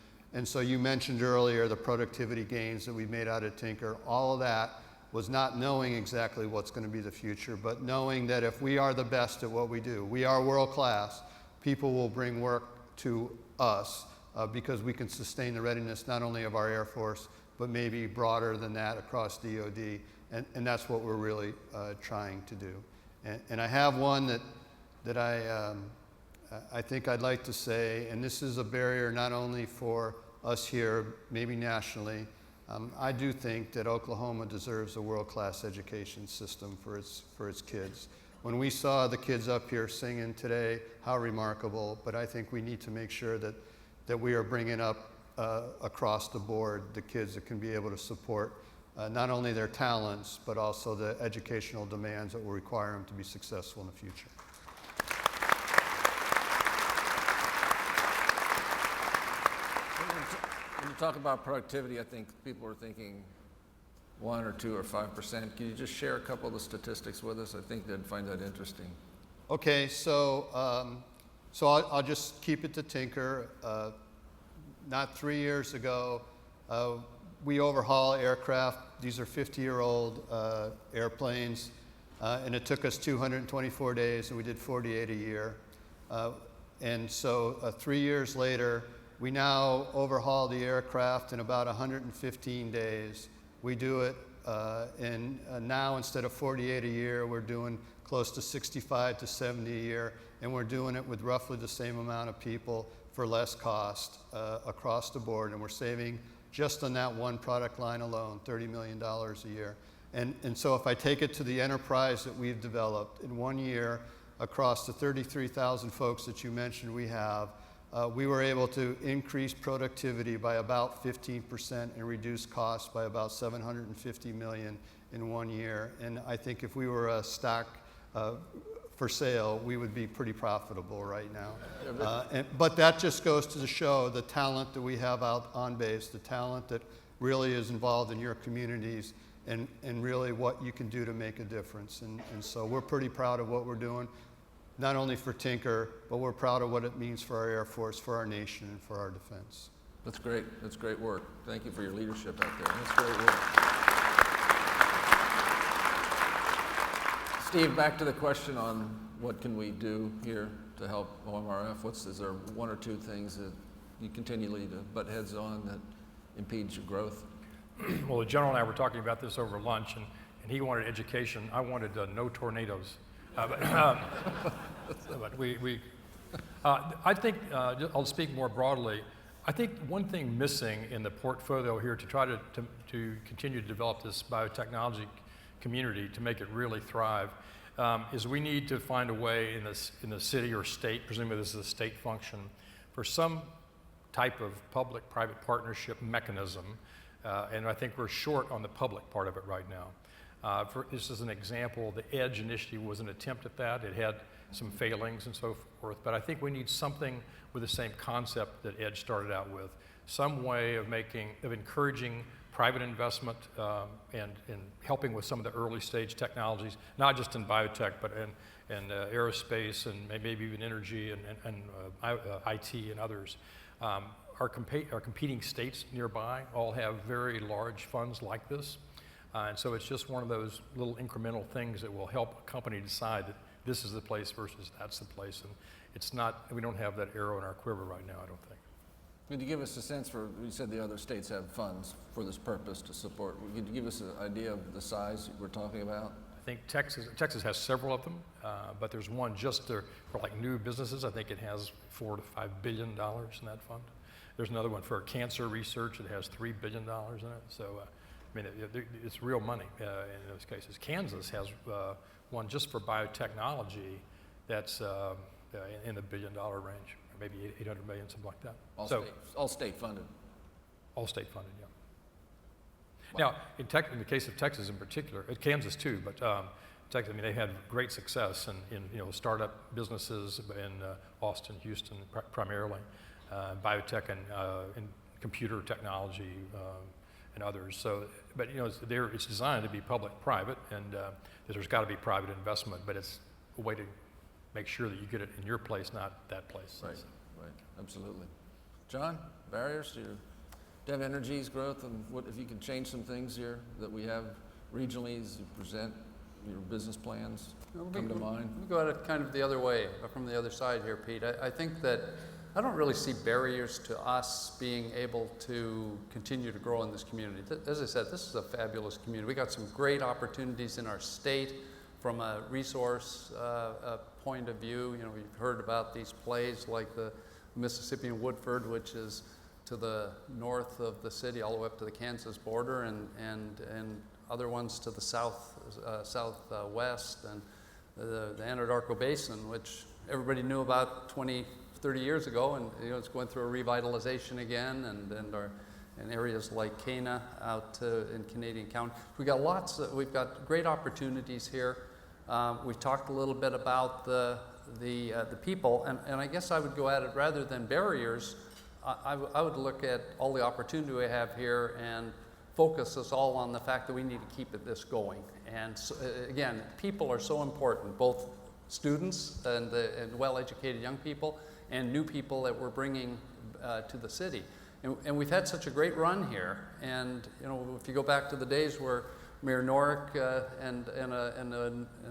so you mentioned earlier the productivity gains that we made out at Tinker. All of that was not knowing exactly what's going to be the future, but knowing that if we are the best at what we do, we are world class, people will bring work to us because we can sustain the readiness not only of our Air Force, but maybe broader than that across DOD. And that's what we're really trying to do. And I have one that I think I'd like to say, and this is a barrier not only for us here, maybe nationally. I do think that Oklahoma deserves a world-class education system for its kids. When we saw the kids up here singing today, how remarkable, but I think we need to make sure that we are bringing up across the board the kids that can be able to support not only their talents, but also the educational demands that will require them to be successful in the future. When you talk about productivity, I think people are thinking 1 or 2 or 5%. Can you just share a couple of the statistics with us? I think they'd find that interesting. Okay, so I'll just keep it to Tinker. Not 3 years ago, we overhaul aircraft. These are 50-year-old airplanes, and it took us 224 days, and we did 48 a year. And so 3 years later, we now overhaul the aircraft in about 115 days. We do it now instead of 48 a year, we're doing close to 65 to 70 a year, and we're doing it with roughly the same amount of people for less cost across the board, and we're saving just on that one product line alone, $30 million a year. And so if I take it to the enterprise that we've developed in 1 year across the 33,000 folks that you mentioned we have, we were able to increase productivity by about 15% and reduce costs by about $750 million in 1 year. And I think if we were a stock for sale, we would be pretty profitable right now. But that just goes to show the talent that we have out on base, the talent that really is involved in your communities, and really what you can do to make a difference. And so we're pretty proud of what we're doing, not only for Tinker, but we're proud of what it means for our Air Force, for our nation, and for our defense. That's great. That's great work. Thank you for your leadership out there. That's great work. Steve, back to the question on what can we do here to help OMRF? Is there one or two things that you continually to butt heads on that impedes your growth? Well, the general and I were talking about this over lunch, and he wanted education. I wanted no tornadoes. But I think, I'll speak more broadly, I think one thing missing in the portfolio here to try to continue to develop this biotechnology community to make it really thrive is we need to find a way in the city or state, presumably this is a state function, for some type of public-private partnership mechanism, and I think we're short on the public part of it right now. This is an example, the EDGE initiative was an attempt at that. It had some failings and so forth, but I think we need something with the same concept that EDGE started out with, some way of encouraging private investment and helping with some of the early stage technologies, not just in biotech, but in aerospace and maybe even energy and IT and others. Our competing states nearby all have very large funds like this. And so it's just one of those little incremental things that will help a company decide that this is the place versus that's the place. And it's not, we don't have that arrow in our quiver right now, I don't think. Could you give us a sense for, you said the other states have funds for this purpose to support. Could you give us an idea of the size we're talking about? I think Texas has several of them, but there's one just for like new businesses. I think it has $4 to $5 billion in that fund. There's another one for cancer research. It has $3 billion in it. So, I mean, it's real money in those cases. Kansas has one just for biotechnology that's in the $1 billion range. Maybe 800 million, something like that. All state funded. All state funded, yeah. Wow. Now, in the case of Texas in particular, Kansas too, but Texas, I mean, they had great success in startup businesses in Austin, Houston, primarily, biotech and computer technology and others. So, but it's designed to be public-private, and there's got to be private investment, but it's a way to make sure that you get it in your place, not that place. Right, right, absolutely. John, barriers to your Devon Energy's growth, and what if you can change some things here that we have regionally as you present your business plans come to mind? Let me go at it kind of the other way, from the other side here, Pete. I think that I don't really see barriers to us being able to continue to grow in this community. As I said, this is a fabulous community. We got some great opportunities in our state from a resource point of view. We've heard about these plays like the Mississippi and Woodford, which is to the north of the city, all the way up to the Kansas border, and other ones to the southwest, and the Anadarko Basin, which everybody knew about 20, 30 years ago, and it's going through a revitalization again, and areas like Cana out in Canadian County. We've got great opportunities here. We've talked a little bit about the people, and I guess I would go at it rather than barriers. I would look at all the opportunity we have here and focus us all on the fact that we need to keep this going. And so, again, people are so important, both students and well-educated young people and new people that we're bringing to the city. And we've had such a great run here. And if you go back to the days where Mayor Norick and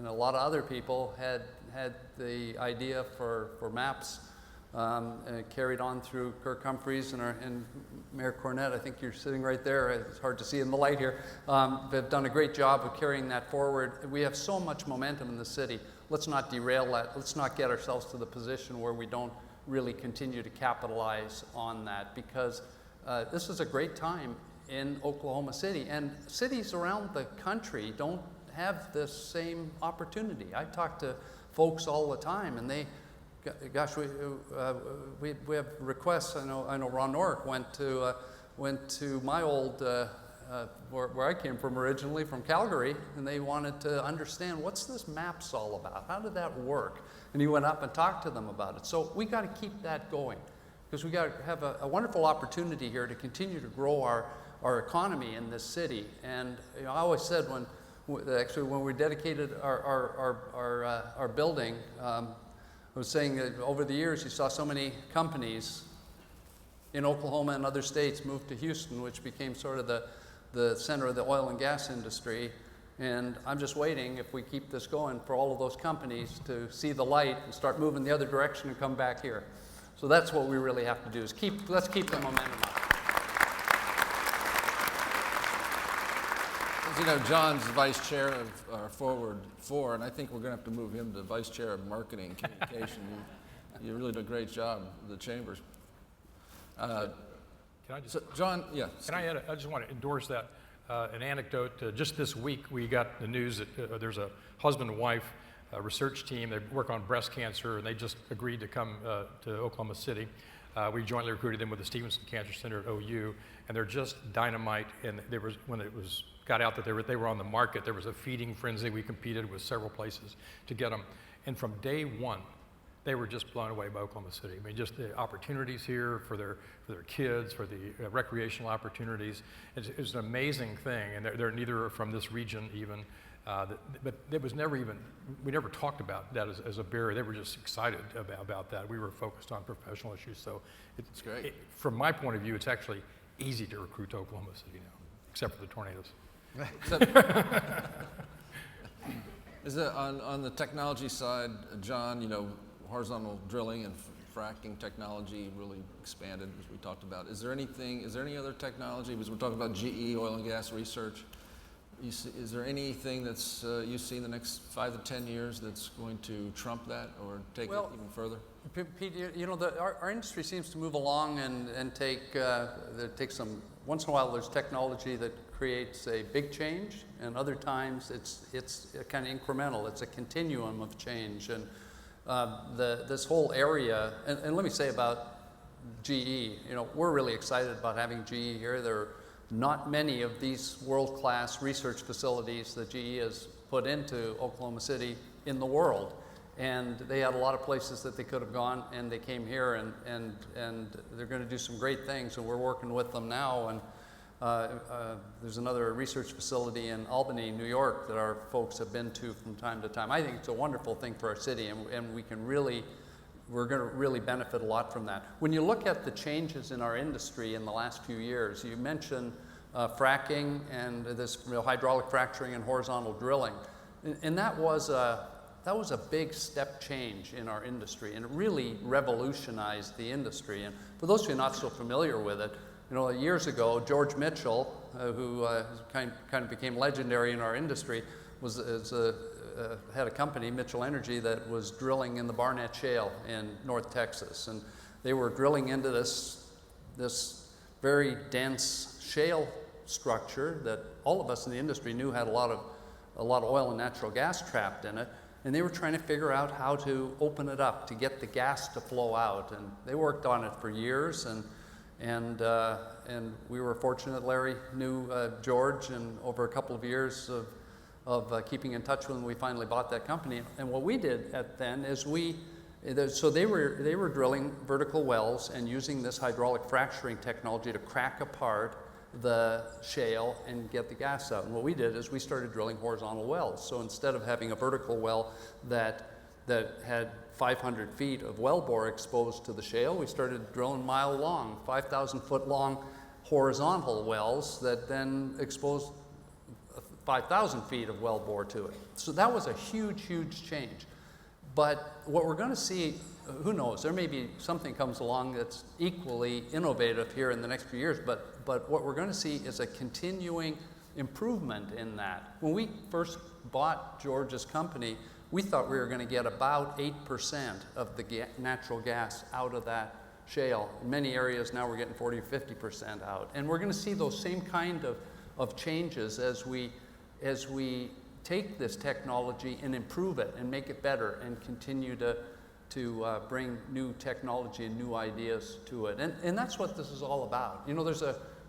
a lot of other people had the idea for MAPS, carried on through Kirk Humphreys and Mayor Cornett. I think you're sitting right there. It's hard to see in the light here. They've done a great job of carrying that forward. We have so much momentum in the city. Let's not derail that. Let's not get ourselves to the position where we don't really continue to capitalize on that, because this is a great time in Oklahoma City, and cities around the country don't have this same opportunity. I talk to folks all the time, and they, gosh, we have requests. I know Ron Norick went to my old where I came from originally, from Calgary, and they wanted to understand, what's this MAPS all about? How did that work? And he went up and talked to them about it. So we got to keep that going, because we got to have a wonderful opportunity here to continue to grow our economy in this city. And I always said when we dedicated our building, I was saying that over the years you saw so many companies in Oklahoma and other states move to Houston, which became sort of the center of the oil and gas industry. And I'm just waiting, if we keep this going, for all of those companies to see the light and start moving the other direction and come back here. So that's what we really have to do, is let's keep the momentum up. As you know, John's vice chair of Forward 4, and I think we're going to have to move him to vice chair of marketing and communication. You really did a great job with the chambers. Can I just, so John, yeah. Can I add, I just want to endorse that. An anecdote, just this week we got the news that there's a husband and wife research team. They work on breast cancer, and they just agreed to come to Oklahoma City. We jointly recruited them with the Stevenson Cancer Center at OU, and they're just dynamite. And there was, when it got out that they were on the market, there was a feeding frenzy. We competed with several places to get them. And from day one, they were just blown away by Oklahoma City. I mean, just the opportunities here for their kids, for the recreational opportunities. It's an amazing thing, and they're neither from this region even. But it was never even, we never talked about that as a barrier. They were just excited about that. We were focused on professional issues. So it's great. From my point of view, it's actually easy to recruit to Oklahoma City now, except for the tornadoes. Is it on the technology side, John, you know, horizontal drilling and fracking technology really expanded, as we talked about. Is there any other technology? Because we're talking about GE, oil and gas research. Is there anything that's you see in the next 5 to 10 years that's going to trump that or take it even further? Pete, you know, our industry seems to move along and take some, once in a while there's technology that creates a big change, and other times it's kind of incremental. It's a continuum of change. And this whole area, and let me say about GE, you know, we're really excited about having GE here. There are not many of these world-class research facilities that GE has put into Oklahoma City in the world. And they had a lot of places that they could have gone, and they came here, and they're going to do some great things, and we're working with them now. And there's another research facility in Albany, New York, that our folks have been to from time to time. I think it's a wonderful thing for our city, and we're going to really benefit a lot from that. When you look at the changes in our industry in the last few years, you mentioned fracking and this hydraulic fracturing and horizontal drilling, and that was a big step change in our industry, and it really revolutionized the industry. And for those of you not so familiar with it, you know, years ago, George Mitchell, who kind of became legendary in our industry, had a company, Mitchell Energy, that was drilling in the Barnett Shale in North Texas, and they were drilling into this very dense shale structure that all of us in the industry knew had a lot of oil and natural gas trapped in it, and they were trying to figure out how to open it up to get the gas to flow out, and they worked on it for years, and we were fortunate. Larry knew George, and over a couple of years of keeping in touch with him, we finally bought that company. And what we did then is so they were drilling vertical wells and using this hydraulic fracturing technology to crack apart the shale and get the gas out. And what we did is we started drilling horizontal wells. So instead of having a vertical well that had 500 feet of wellbore exposed to the shale, we started drilling mile-long, 5,000-foot-long horizontal wells that then exposed 5,000 feet of wellbore to it. So that was a huge, huge change. But what we're going to see, who knows, there may be something comes along that's equally innovative here in the next few years, but what we're going to see is a continuing improvement in that. When we first bought George's company, we thought we were going to get about 8% of the natural gas out of that shale. In many areas now we're getting 40 or 50% out. And we're going to see those same kind of changes as we take this technology and improve it and make it better and continue to bring new technology and new ideas to it. And that's what this is all about. You know, there's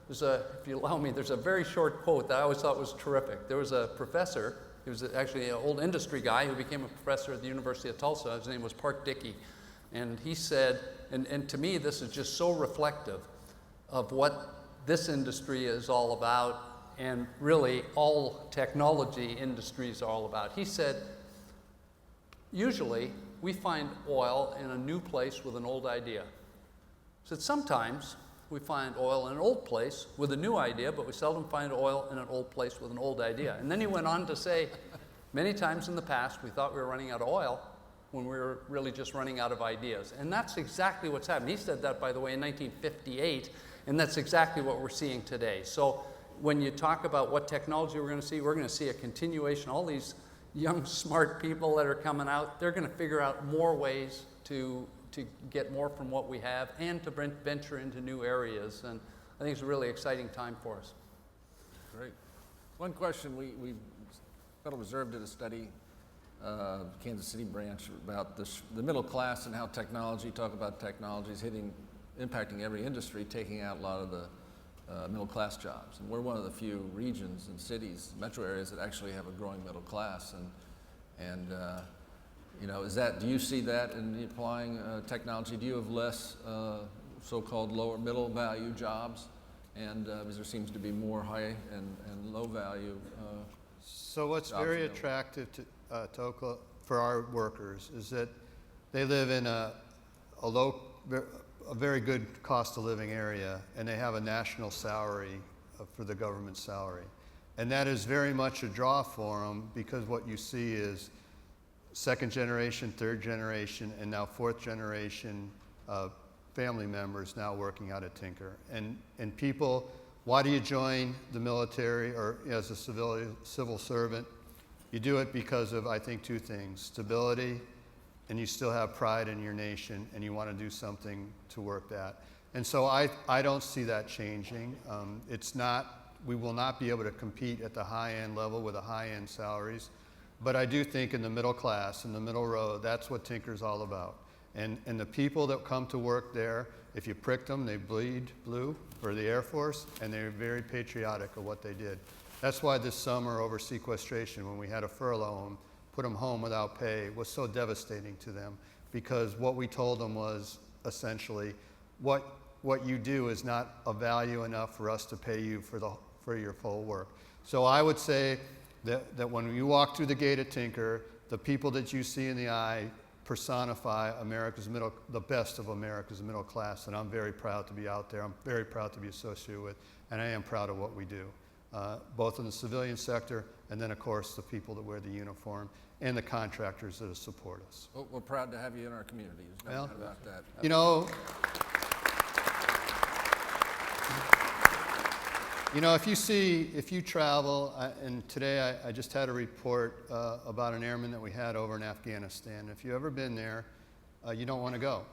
if you allow me, there's a very short quote that I always thought was terrific. There was a professor, he was actually an old industry guy who became a professor at the University of Tulsa. His name was Park Dickey. And he said, and to me this is just so reflective of what this industry is all about, and really all technology industries are all about. He said, usually we find oil in a new place with an old idea. He said, sometimes we find oil in an old place with a new idea, but we seldom find oil in an old place with an old idea. And then he went on to say, many times in the past we thought we were running out of oil when we were really just running out of ideas. And that's exactly what's happened. He said that, by the way, in 1958, and that's exactly what we're seeing today. So when you talk about what technology we're going to see a continuation. All these young, smart people that are coming out, they're going to figure out more ways to get more from what we have and to venture into new areas. And I think it's a really exciting time for us. Great. One question, we Federal Reserve did a study, Kansas City branch, about the middle class and how technology, talk about technologies impacting every industry, taking out a lot of the middle class jobs. And we're one of the few regions and cities, metro areas, that actually have a growing middle class. And you know, do you see that in applying technology? Do you have less so-called lower middle value jobs? And because there seems to be more high and low value So what's jobs very available. attractive to Oklahoma for our workers is that they live in a very good cost of living area, and they have a national salary for the government salary. And that is very much a draw for them, because what you see is second generation, third generation, and now fourth generation family members now working out at Tinker. And people, why do you join the military or as a civil servant? You do it because of, I think, two things: stability, and you still have pride in your nation, and you want to do something to work that. And so I don't see that changing. We will not be able to compete at the high-end level with the high-end salaries. But I do think in the middle class, in the middle row, that's what Tinker's all about. And the people that come to work there, if you prick them, they bleed blue for the Air Force, and they're very patriotic of what they did. That's why this summer over sequestration, when we had a furlough, put them home without pay, was so devastating to them, because what we told them was essentially, what you do is not a value enough for us to pay you for your full work. So I would say that when you walk through the gate at Tinker, the people that you see in the eye personify the best of America's middle class, and I'm very proud to be out there. I'm very proud to be associated with, and I am proud of what we do, both in the civilian sector, and then of course the people that wear the uniform, and the contractors that support us. Well, we're proud to have you in our community. There's no doubt about that. You know, if you travel, and today I just had a report about an airman that we had over in Afghanistan. If you've ever been there, you don't want to go.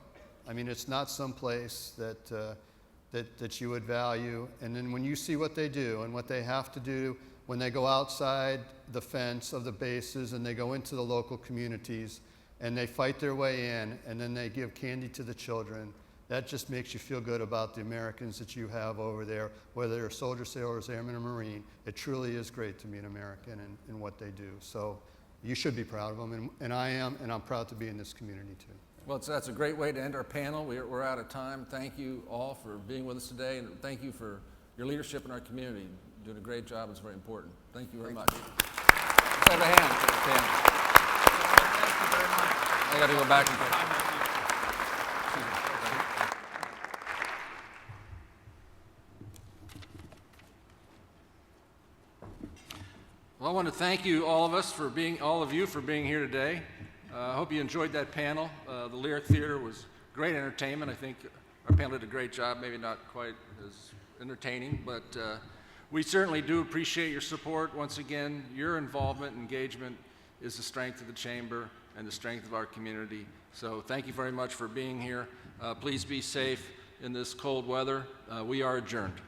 I mean, it's not some place that you would value. And then when you see what they do and what they have to do when they go outside the fence of the bases and they go into the local communities and they fight their way in, and then they give candy to the children, that just makes you feel good about the Americans that you have over there, whether they're soldiers, sailors, airmen, or Marine. It truly is great to be an American in what they do. So you should be proud of them, and I am, and I'm proud to be in this community too. Well, that's a great way to end our panel. We're out of time. Thank you all for being with us today, and thank you for your leadership in our community. You're doing a great job. It's very important. Thank you very much. Let's have a hand for the panel. Thank you very much. I got to go back and Well, I want to thank you, all of you for being here today. I hope you enjoyed that panel. The Lyric Theater was great entertainment. I think our panel did a great job, maybe not quite as entertaining, but we certainly do appreciate your support. Once again, your involvement and engagement is the strength of the Chamber and the strength of our community. So thank you very much for being here. Please be safe in this cold weather. We are adjourned.